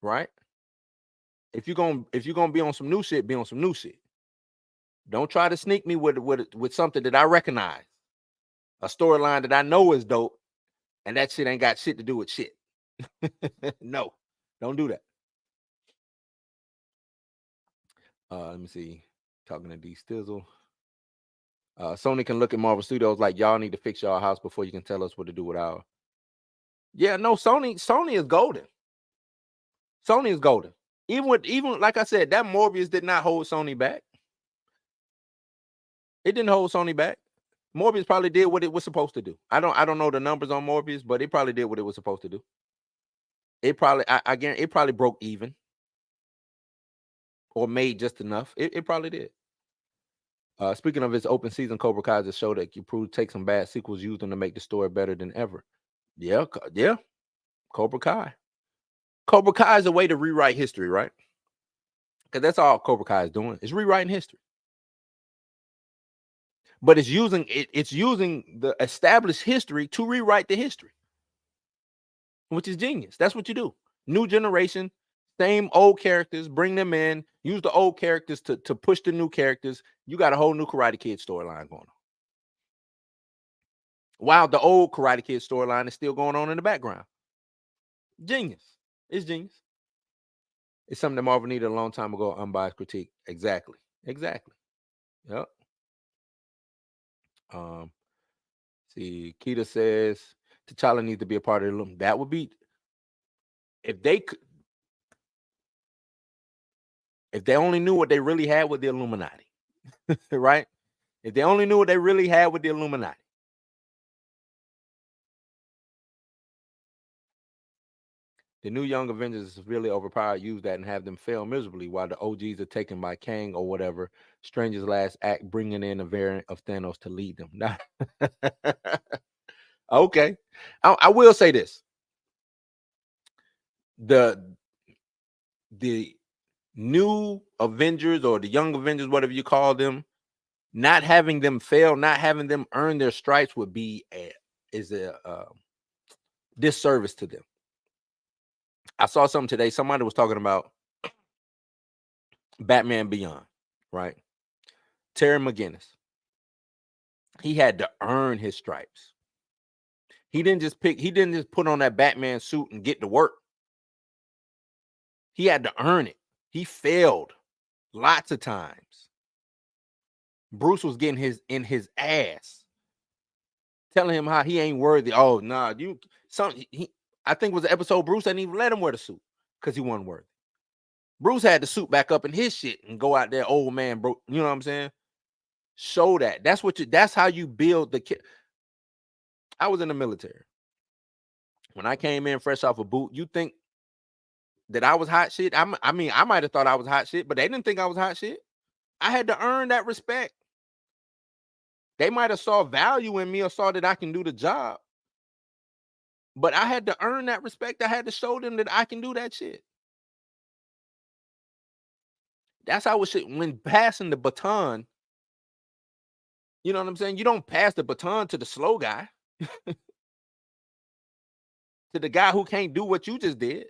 Right? If you're gonna be on some new shit, be on some new shit. Don't try to sneak me with something that I recognize, a storyline that I know is dope, and that shit ain't got shit to do with shit. No, don't do that. Let me see. Talking to D Stizzle. Sony can look at Marvel Studios like y'all need to fix y'all house before you can tell us what to do with ours. Yeah, no, Sony is golden. Sony is golden. Even like I said, that Morbius did not hold Sony back. It didn't hold Sony back. Morbius probably did what it was supposed to do. I don't know the numbers on Morbius, but it probably did what it was supposed to do. It probably, I guarantee, it probably broke even or made just enough. It probably did. Speaking of its open season, Cobra Kai is a show that can prove take some bad sequels, use them to make the story better than ever. Yeah, yeah. Cobra Kai. Cobra Kai is a way to rewrite history, right? Because that's all Cobra Kai is doing. It's rewriting history. But it's using the established history to rewrite the history, which is genius. That's what you do. New generation, same old characters, bring them in, use the old characters to push the new characters. You got a whole new Karate Kid storyline going on. While the old Karate Kid storyline is still going on in the background. Genius. It's genius. It's something that Marvel needed a long time ago, unbiased critique. Exactly. Yep. See, Keita says T'Challa needs to be a part of the Illuminati. That would be if they only knew what they really had with the Illuminati, right? If they only knew what they really had with the Illuminati. The new Young Avengers is really overpowered. Use that and have them fail miserably while the OGs are taken by Kang or whatever. Stranger's last act, bringing in a variant of Thanos to lead them. Okay. I will say this. The new Avengers or the Young Avengers, whatever you call them, not having them fail, not having them earn their stripes would be a disservice to them. I saw something today. Somebody was talking about Batman Beyond, right? Terry McGinnis. He had to earn his stripes. He didn't just put on that Batman suit and get to work. He had to earn it. He failed lots of times. Bruce was getting in his ass, telling him how he ain't worthy. Oh, nah, I think it was the episode Bruce didn't even let him wear the suit because he wasn't worthy. Bruce had the suit back up in his shit and go out there, old man, bro. You know what I'm saying? Show that. That's how you build the kid. I was in the military. When I came in fresh off a boot, you think that I was hot shit? I mean, I might have thought I was hot shit, but they didn't think I was hot shit. I had to earn that respect. They might have saw value in me or saw that I can do the job. But I had to earn that respect. I had to show them that I can do that shit. That's how it should, when passing the baton, you know what I'm saying? You don't pass the baton to the slow guy, to the guy who can't do what you just did.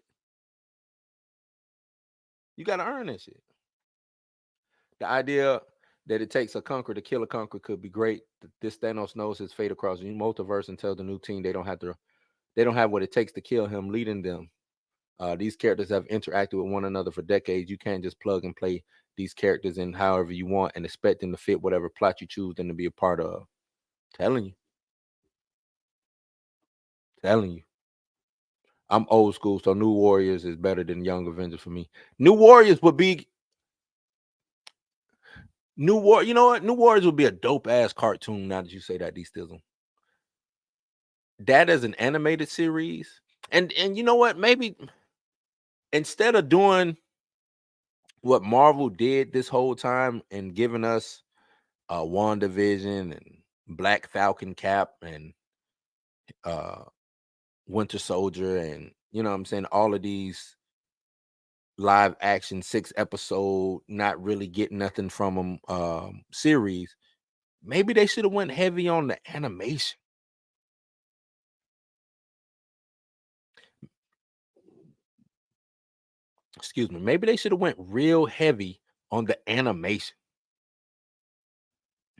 You got to earn that shit. The idea that it takes a conqueror to kill a conqueror could be great. This Thanos knows his fate across the multiverse and tells the new team they don't have what it takes to kill him, leading them. These characters have interacted with one another for decades. You can't just plug and play these characters in however you want and expect them to fit whatever plot you choose them to be a part of. Telling you. I'm old school, so New Warriors is better than Young Avengers for me. New Warriors would be you know what? New Warriors would be a dope ass cartoon. Now that you say that, these still that as an animated series, and you know what? Maybe instead of doing what Marvel did this whole time and giving us WandaVision and Black Falcon Cap and Winter Soldier and you know what I'm saying, all of these live action 6-episode, not really getting nothing from them series, maybe they should have went heavy on the animation. Excuse me. Maybe they should have went real heavy on the animation.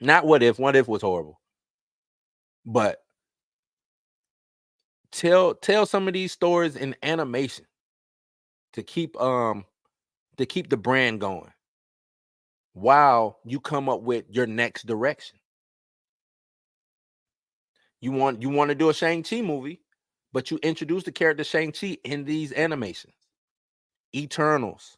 Not What If. What If was horrible. But tell some of these stories in animation to keep the brand going while you come up with your next direction. You want to do a Shang-Chi movie, but you introduce the character Shang-Chi in these animations. Eternals.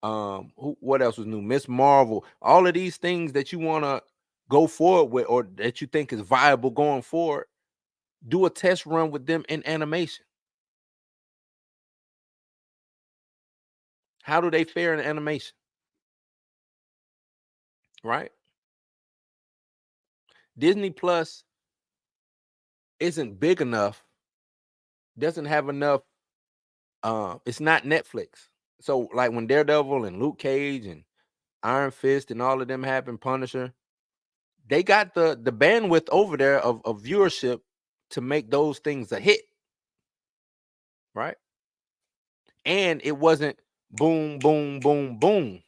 What else was new? Miss Marvel. All of these things that you want to go forward with, or that you think is viable going forward, do a test run with them in animation. How do they fare in animation? Right? Disney Plus isn't big enough, doesn't have enough. It's not Netflix. So like when Daredevil and Luke Cage and Iron Fist and all of them happened, Punisher, they got the bandwidth over there of viewership to make those things a hit, right? And it wasn't boom, boom, boom, boom.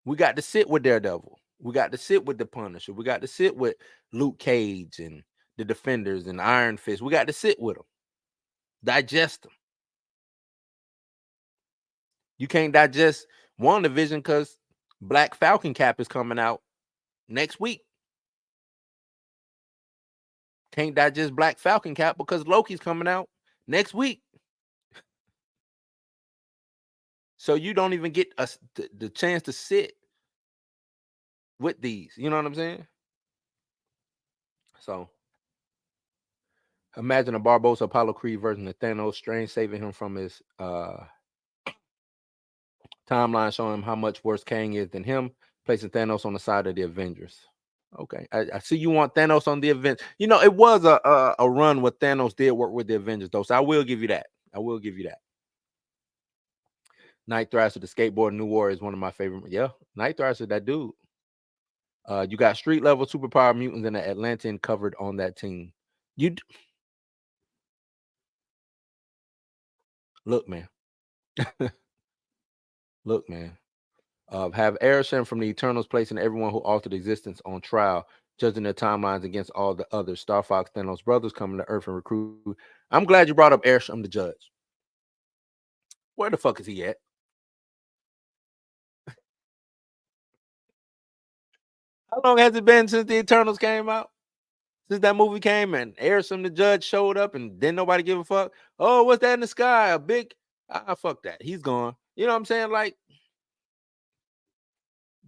We got to sit with Daredevil. We got to sit with the Punisher. We got to sit with Luke Cage and the Defenders and Iron Fist. We got to sit with them, digest them. You can't digest WandaVision because Black Falcon Cap is coming out next week. Can't digest Black Falcon Cap because Loki's coming out next week. So you don't even get the chance to sit with these. You know what I'm saying? So imagine a Barbosa Apollo Creed version of Thanos, Strange saving him from his timeline, showing him how much worse Kang is than him, placing Thanos on the side of the Avengers. Okay, I see you want Thanos on the Avengers. You know, it was a run where Thanos did work with the Avengers, though. So I will give you that. I will give you that. Night Thrasher, the skateboard New Warrior, is one of my favorite. Yeah, Night Thrasher, that dude. You got street level superpower mutants and the Atlantean covered on that team. Look, man. Look, man. Have Arishem from the Eternals placing everyone who altered existence on trial, judging their timelines against all the others. Star Fox, Thanos brothers coming to Earth and recruit. I'm glad you brought up Arishem the judge. Where the fuck is he at? How long has it been since the Eternals came out? Since that movie came and Arishem the judge showed up and didn't nobody give a fuck. Oh, what's that in the sky? A big fuck that. He's gone. You know what I'm saying? Like,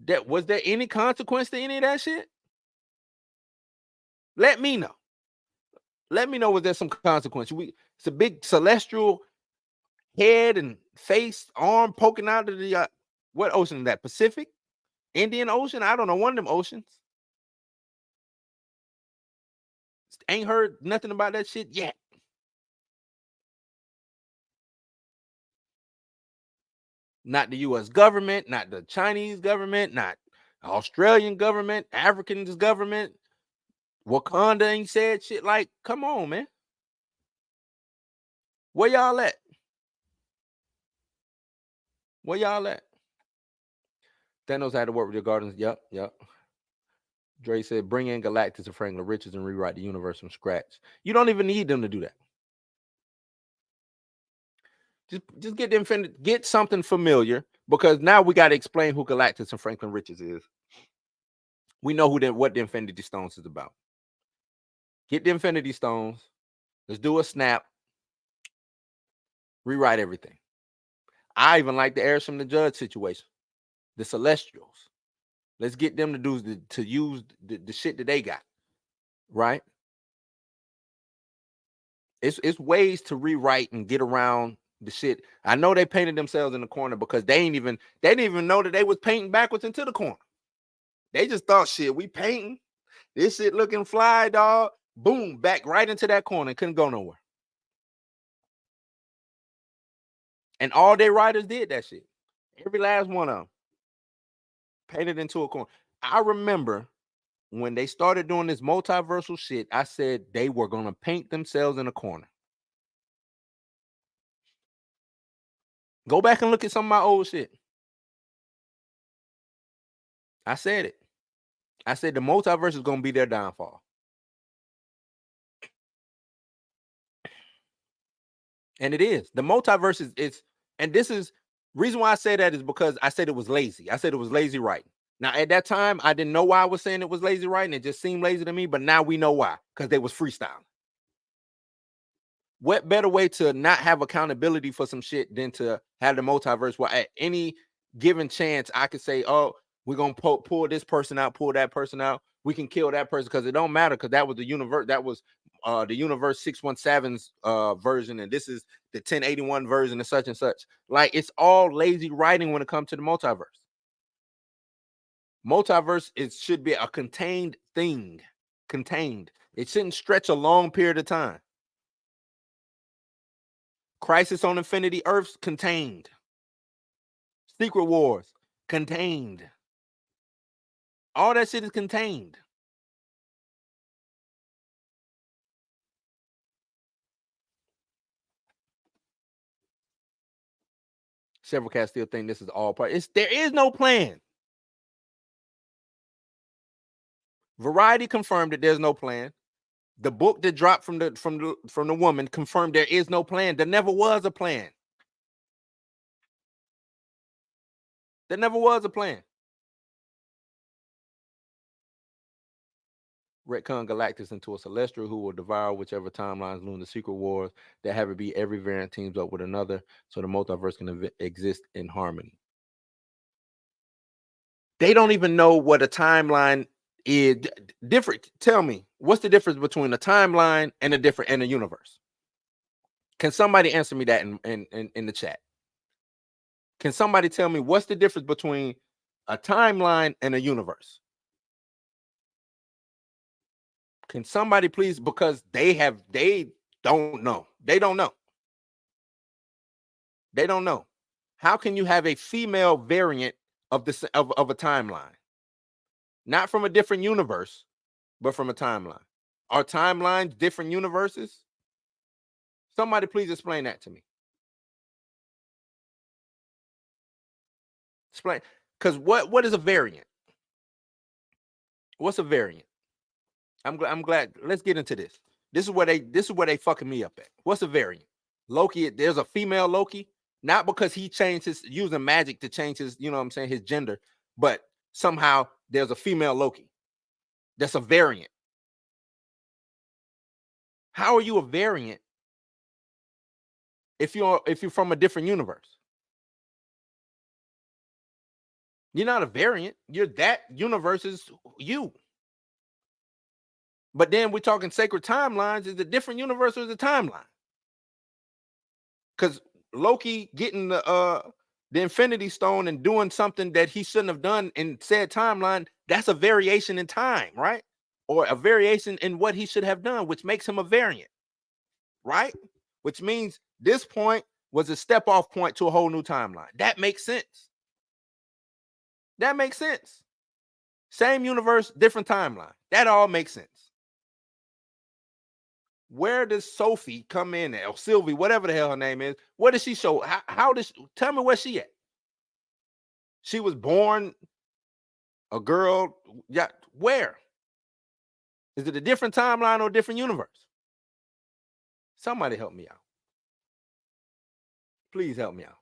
that was there any consequence to any of that shit? Let me know. Let me know, was there some consequence? It's a big celestial head and face, arm poking out of the what ocean is that? Pacific? Indian Ocean? I don't know, one of them oceans. Ain't heard nothing about that shit yet. Not the US government, not the Chinese government, not Australian government, African government, Wakanda ain't said shit. Like, come on, man. Where y'all at? Where y'all at? Thanos had to work with your Guardians. Yep. Dre said, bring in Galactus and Franklin Richards and rewrite the universe from scratch. You don't even need them to do that. Just get the get something familiar, because now we got to explain who Galactus and Franklin Richards is. We know what the Infinity Stones is about. Get the Infinity Stones. Let's do a snap. Rewrite everything. I even like the Arishem the Judge situation. The Celestials. Let's get them to use the shit that they got. Right? It's ways to rewrite and get around the shit. I know they painted themselves in the corner because they didn't even know that they was painting backwards into the corner. They just thought, shit, we painting. This shit looking fly, dog. Boom, back right into that corner. Couldn't go nowhere. And all their writers did that shit. Every last one of them. Painted into a corner. I remember when they started doing this multiversal shit, I said they were going to paint themselves in a corner. Go back and look at some of my old shit. I said it. I said the multiverse is going to be their downfall. And it is. The multiverse is and this is reason why I say that is because I said it was lazy. I said it was lazy writing. Now, at that time, I didn't know why I was saying it was lazy writing. It just seemed lazy to me, but now we know why, because they was freestyling. What better way to not have accountability for some shit than to have the multiverse where at any given chance I could say, oh, we're going to pull this person out, pull that person out. We can kill that person because it don't matter, because that was the universe. That was the universe 617's version, and this is the 1081 version and such and such. Like, it's all lazy writing when it comes to the multiverse. Multiverse, it should be a contained thing. Contained. It shouldn't stretch a long period of time. Crisis on Infinity Earths, contained. Secret Wars, contained. All that shit is contained. Several cats still think this is all part. There is no plan. Variety confirmed that there's no plan. The book that dropped from the woman confirmed there is no plan. There never was a plan. There never was a plan. Retcon Galactus into a celestial who will devour whichever timelines loom the secret wars that have it be every variant teams up with another, so the multiverse can exist in harmony. They don't even know what a timeline is. Different. Tell me, what's the difference between a timeline and a universe? Can somebody answer me that in the chat? Can somebody tell me what's the difference between a timeline and a universe? Can somebody please, because they don't know. They don't know. They don't know. How can you have a female variant of a timeline? Not from a different universe, but from a timeline. Are timelines different universes? Somebody please explain that to me. Explain, because what is a variant? What's a variant? I'm glad. Let's get into this. This is where they fucking me up at. What's a variant? Loki, there's a female Loki, not because he changed his using magic to change his, you know what I'm saying, his gender, but somehow there's a female Loki. That's a variant. How are you a variant if you're from a different universe? You're not a variant. You're that universe's you. But then we're talking sacred timelines. Is a different universe or is a timeline? Because Loki getting the Infinity Stone and doing something that he shouldn't have done in said timeline, that's a variation in time, right? Or a variation in what he should have done, which makes him a variant, right? Which means this point was a step off point to a whole new timeline. That makes sense. That makes sense. Same universe, different timeline. That all makes sense. Where does Sophie come in at? Or Sylvie, whatever the hell her name is. What does she show? How does tell me where she at? She was born a girl. Yeah, where? Is it a different timeline or a different universe? Somebody help me out. Please help me out.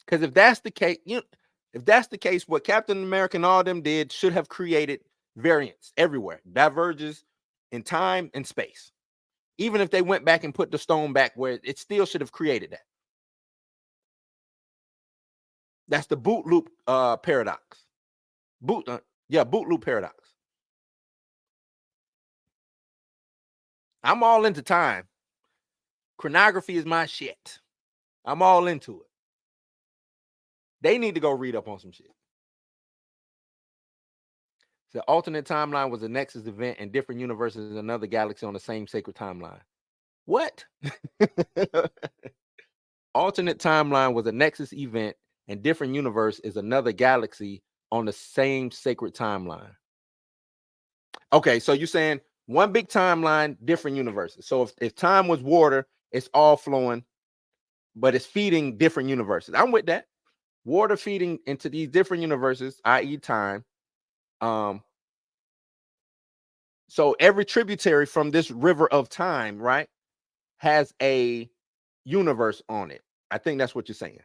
Because if that's the case, if that's the case, what Captain America and all them did should have created variants everywhere, diverges in time and space. Even if they went back and put the stone back where it still should have created that. That's the boot loop paradox. Boot loop paradox. I'm all into time. Chronography is my shit. I'm all into it. They need to go read up on some shit. The alternate timeline was a Nexus event and different universes in another galaxy on the same sacred timeline. What? Alternate timeline was a Nexus event and different universe is another galaxy on the same sacred timeline. Okay, so you're saying one big timeline, different universes. So if time was water, it's all flowing, but it's feeding different universes. I'm with that. Water feeding into these different universes, i.e. time. So every tributary from this river of time, right, has a universe on it. I think that's what you're saying.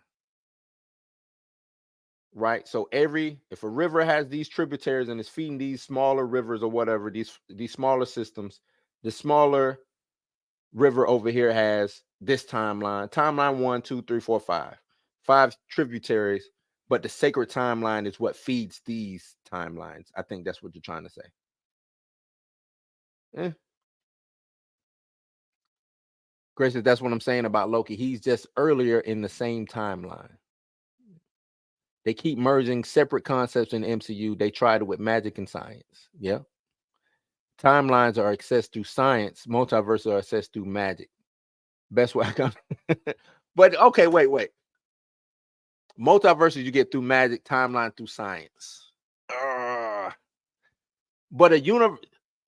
right? So if a river has these tributaries and it's feeding these smaller rivers or whatever, these smaller systems, the smaller river over here has this timeline 1, 2, 3, 4, 5 tributaries, but the sacred timeline is what feeds these timelines. I think that's what you're trying to say. Gracious, that's what I'm saying about Loki. He's just earlier in the same timeline. They keep merging separate concepts in the MCU. They tried it with magic and science. Yeah. Timelines are accessed through science. Multiverses are accessed through magic. Best way I can. But okay, wait. Multiverses you get through magic, timeline through science. But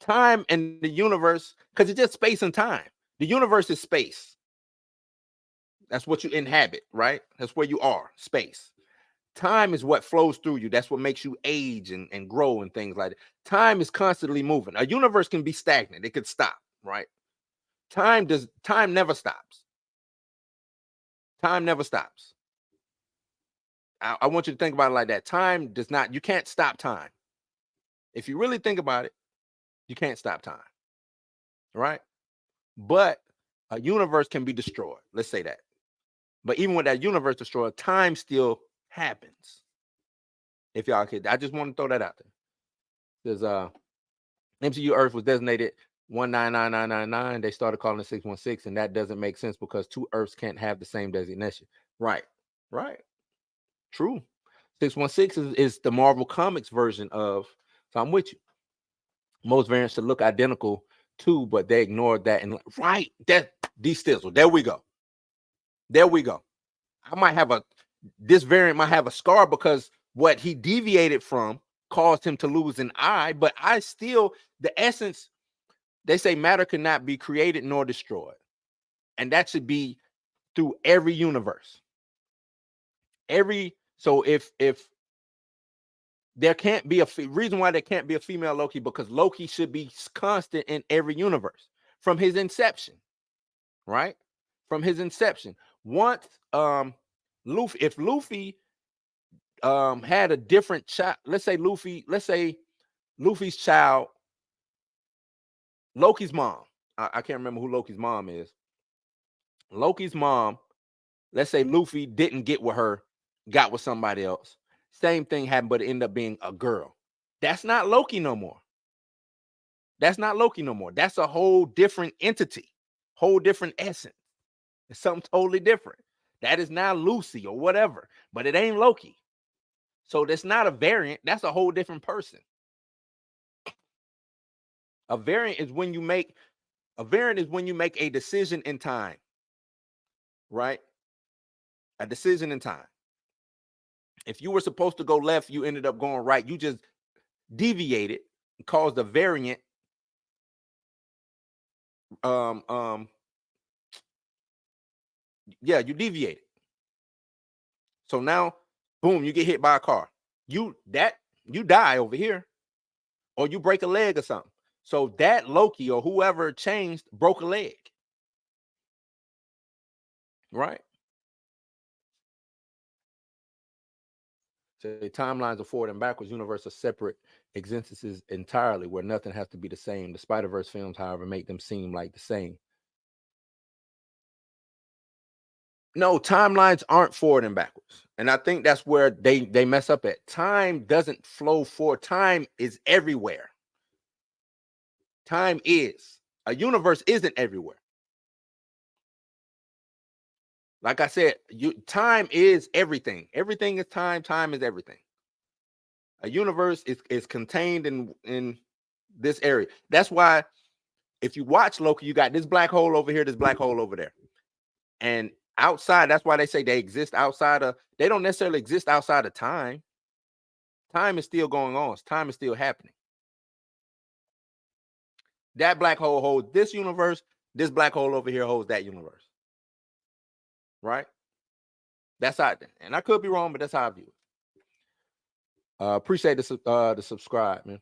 time and the universe, because it's just space and time. The universe is space. That's what you inhabit, right? That's where you are, space. Time is what flows through you. That's what makes you age and grow and things like that. Time is constantly moving. A universe can be stagnant. It could stop, right? Time never stops. Time never stops. I want you to think about it like that. Time does not, you can't stop time. If you really think about it, you can't stop time, right? But a universe can be destroyed. Let's say that. But even with that universe destroyed, time still happens. If y'all could, I just want to throw that out there. Because MCU Earth was designated 199999. They started calling it 616, and that doesn't make sense because two Earths can't have the same designation. Right. True. 616 is the Marvel Comics version of, so I'm with you. Most variants should look identical too, but they ignored that. And right, that de-stizzle. There we go. This variant might have a scar because what he deviated from caused him to lose an eye, but the essence, they say matter cannot be created nor destroyed. And that should be through every universe. So if there can't be reason why there can't be a female Loki, because Loki should be constant in every universe from his inception, right? From his inception. Once if Luffy had a different child, let's say Luffy's child, Loki's mom. I can't remember who Loki's mom is. Loki's mom, let's say Luffy didn't get with her, got with somebody else. Same thing happened, but it ended up being a girl. That's not Loki no more. That's a whole different entity, whole different essence. It's something totally different. That is now Lucy or whatever, but it ain't Loki. So that's not a variant. That's a whole different person. A variant is when you make a decision in time, right? A decision in time. If you were supposed to go left, you ended up going right. You just deviated and caused a variant. Yeah, you deviated. So now, boom, you get hit by a car. You die over here, or you break a leg or something. So that Loki or whoever changed broke a leg, right? So the timelines of forward and backwards universe are separate existences entirely, where nothing has to be the same. The Spider-Verse films, however, make them seem like the same. No, timelines aren't forward and backwards. And I think that's where they mess up at. Time doesn't flow forward. Time is everywhere. Time is. A universe isn't everywhere. Like I said, time is everything. Everything is time. Time is everything. A universe is contained in this area. That's why if you watch Loki, you got this black hole over here, this black hole over there. And outside, that's why they say they exist outside of, they don't necessarily exist outside of time. Time is still going on. Time is still happening. That black hole holds this universe. This black hole over here holds that universe. Right? That's how, and I could be wrong, but that's how I view it. Appreciate the subscribe, man.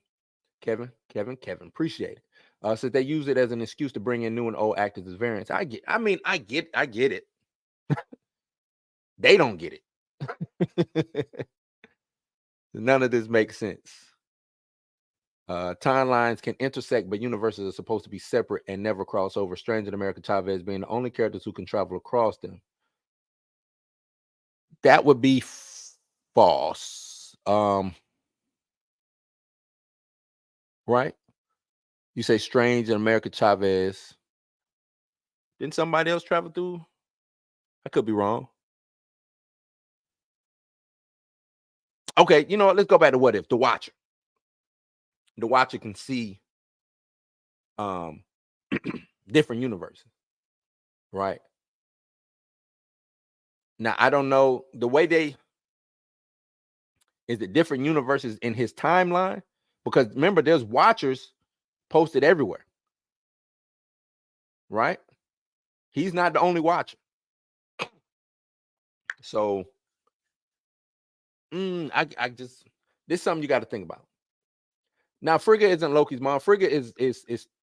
Kevin, appreciate it. So they use it as an excuse to bring in new and old actors as variants. I get it. They don't get it. None of this makes sense. Timelines can intersect, but universes are supposed to be separate and never cross over. Strange in America Chavez being the only characters who can travel across them. That would be false. Right? You say Strange in America Chavez. Didn't somebody else travel through? I could be wrong. Okay, you know what? Let's go back to what if the Watcher. The Watcher can see different universes, right? Now I don't know the way they is it different universes in his timeline, because remember there's Watchers posted everywhere, right? He's not the only Watcher. So I just this is something you got to think about. Now Frigga isn't Loki's mom. Frigga is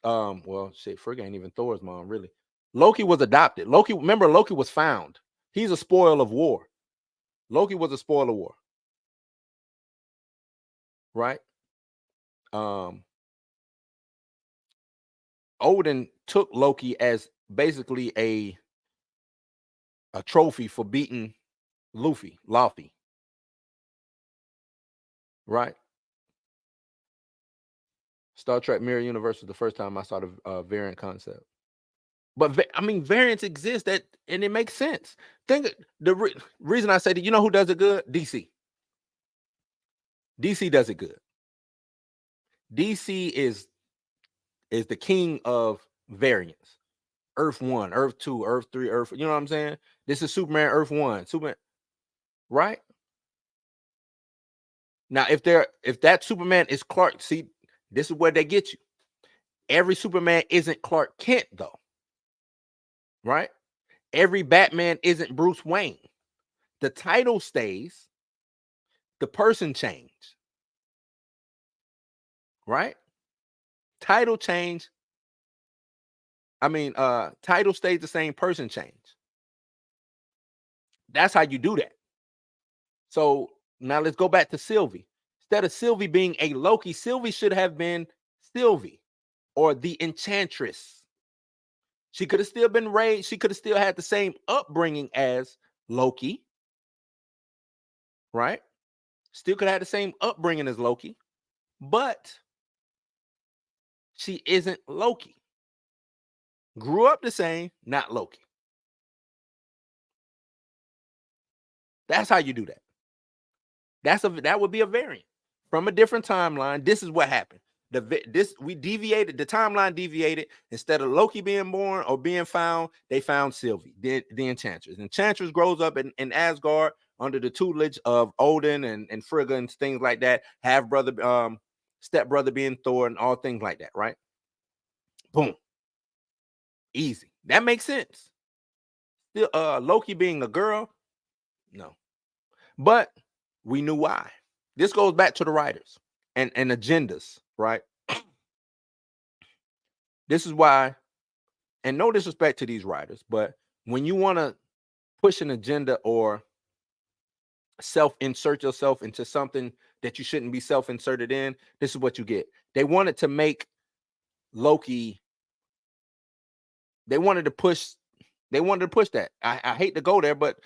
well shit, Frigga ain't even Thor's mom, really. Loki was adopted. Remember Loki was found. He's a spoil of war. Loki was a spoil of war. Right? Odin took Loki as basically a trophy for beating Luffy. Right? Star Trek Mirror Universe was the first time I saw the variant concept. But I mean, variants exist and it makes sense. Think the reason I say that, you know who does it good? DC. DC does it good. DC is the king of variants. Earth 1, Earth 2, Earth 3, Earth, you know what I'm saying? This is Superman Earth 1, Superman, right? Now, if that Superman is Clark, see, this is where they get you. Every Superman isn't Clark Kent, though. Right? Every Batman isn't Bruce Wayne. The title stays, the person changed. Right? Title change. Title stays the same, person change. That's how you do that. So now let's go back to Sylvie. Instead of Sylvie being a Loki, Sylvie should have been Sylvie or the Enchantress. She could have still been raised. She could have still had the same upbringing as Loki. Right? Still could have had the same upbringing as Loki. But she isn't Loki. Grew up the same, not Loki. That's how you do that. That would be a variant from a different timeline. This is what happened. We deviated. The timeline deviated. Instead of Loki being born or being found, they found Sylvie, the Enchantress. Enchantress grows up in Asgard under the tutelage of Odin and Frigga and things like that. Half brother, step brother being Thor and all things like that. Right? Boom. Easy. That makes sense. Still, Loki being a girl, no. But we knew why. This goes back to the writers and agendas, right? This is why, and no disrespect to these writers, but when you want to push an agenda or self-insert yourself into something that you shouldn't be self-inserted in, this is what you get. They wanted to make Loki, they wanted to push that. I hate to go there, but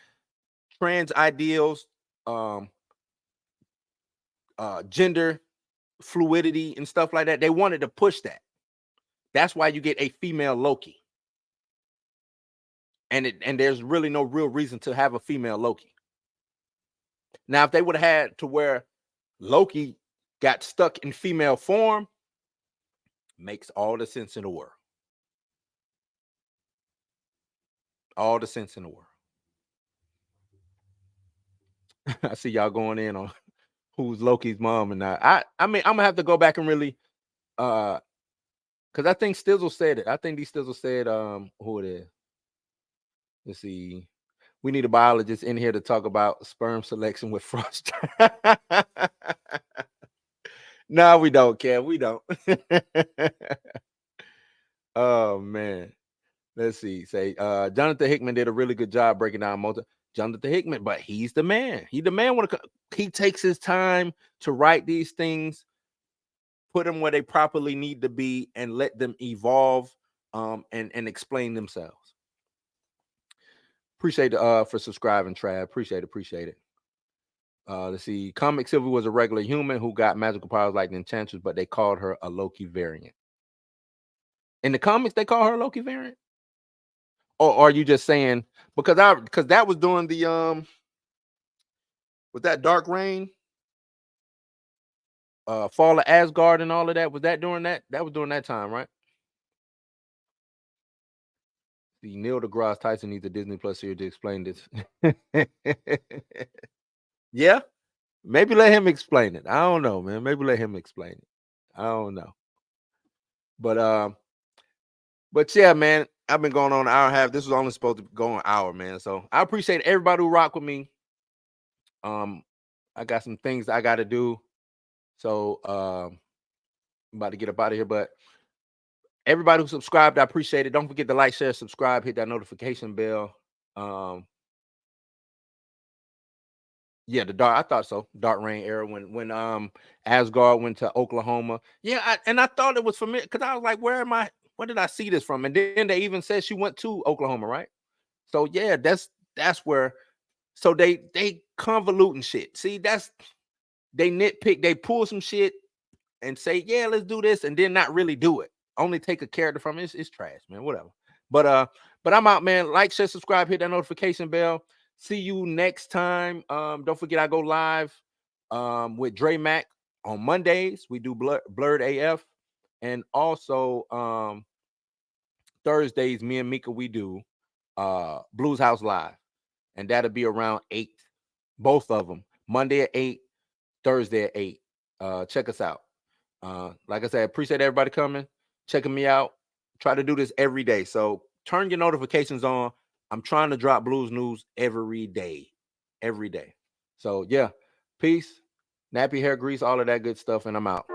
trans ideals, gender fluidity and stuff like that, they wanted to push that. That's why you get a female Loki. And there's really no real reason to have a female Loki. Now, if they would have had to where Loki got stuck in female form, makes all the sense in the world. All the sense in the world. I see y'all going in on who's Loki's mom and I mean, I'm gonna have to go back and really because I think Stizzle said it. I think Stizzle said who it is. Let's see. We need a biologist in here to talk about sperm selection with Frost. No, we don't, Kev. We don't. Oh man. Let's see. Say Jonathan Hickman did a really good job breaking down Jonathan Hickman, but he's the man. He the man when he takes his time to write these things, put them where they properly need to be, and let them evolve and explain themselves. Appreciate for subscribing, Trav. Appreciate it. Let's see. Comic Sylvie was a regular human who got magical powers like the Enchantress, but they called her a Loki variant. In the comics, they call her a Loki variant? Or are you just saying because that was during the was that Dark Reign? Fall of Asgard and all of that. Was that during that? That was during that time, right? See, Neil deGrasse Tyson needs a Disney Plus series to explain this. Yeah, maybe let him explain it. I don't know, man. Maybe let him explain it. I don't know. But yeah, man. I've been going on an hour and a half. This was only supposed to go an hour, man. So I appreciate everybody who rock with me. I got some things I got to do. So I'm about to get up out of here. But everybody who subscribed, I appreciate it. Don't forget to like, share, subscribe, hit that notification bell. Yeah, I thought so. Dark Reign era when Asgard went to Oklahoma. Yeah, I thought it was familiar because I was like, where did I see this from? And then they even said she went to Oklahoma, right? So yeah, that's where. So they convoluting shit. See, they nitpick, they pull some shit and say, yeah, let's do this, and then not really do it. Only take a character from it. It's trash, man. Whatever. But I'm out, man. Like, share, subscribe, hit that notification bell. See you next time. Don't forget I go live with Dre Mac on Mondays. We do Blurred AF. And also Thursdays, me and Mika, we do Blues House Live. And that'll be around 8. Both of them. Monday at 8, Thursday at 8. Check us out. Like I said, appreciate everybody coming, checking me out. Try to do this every day. So turn your notifications on. I'm trying to drop blues news every day. So yeah, peace, nappy hair grease, all of that good stuff, and I'm out.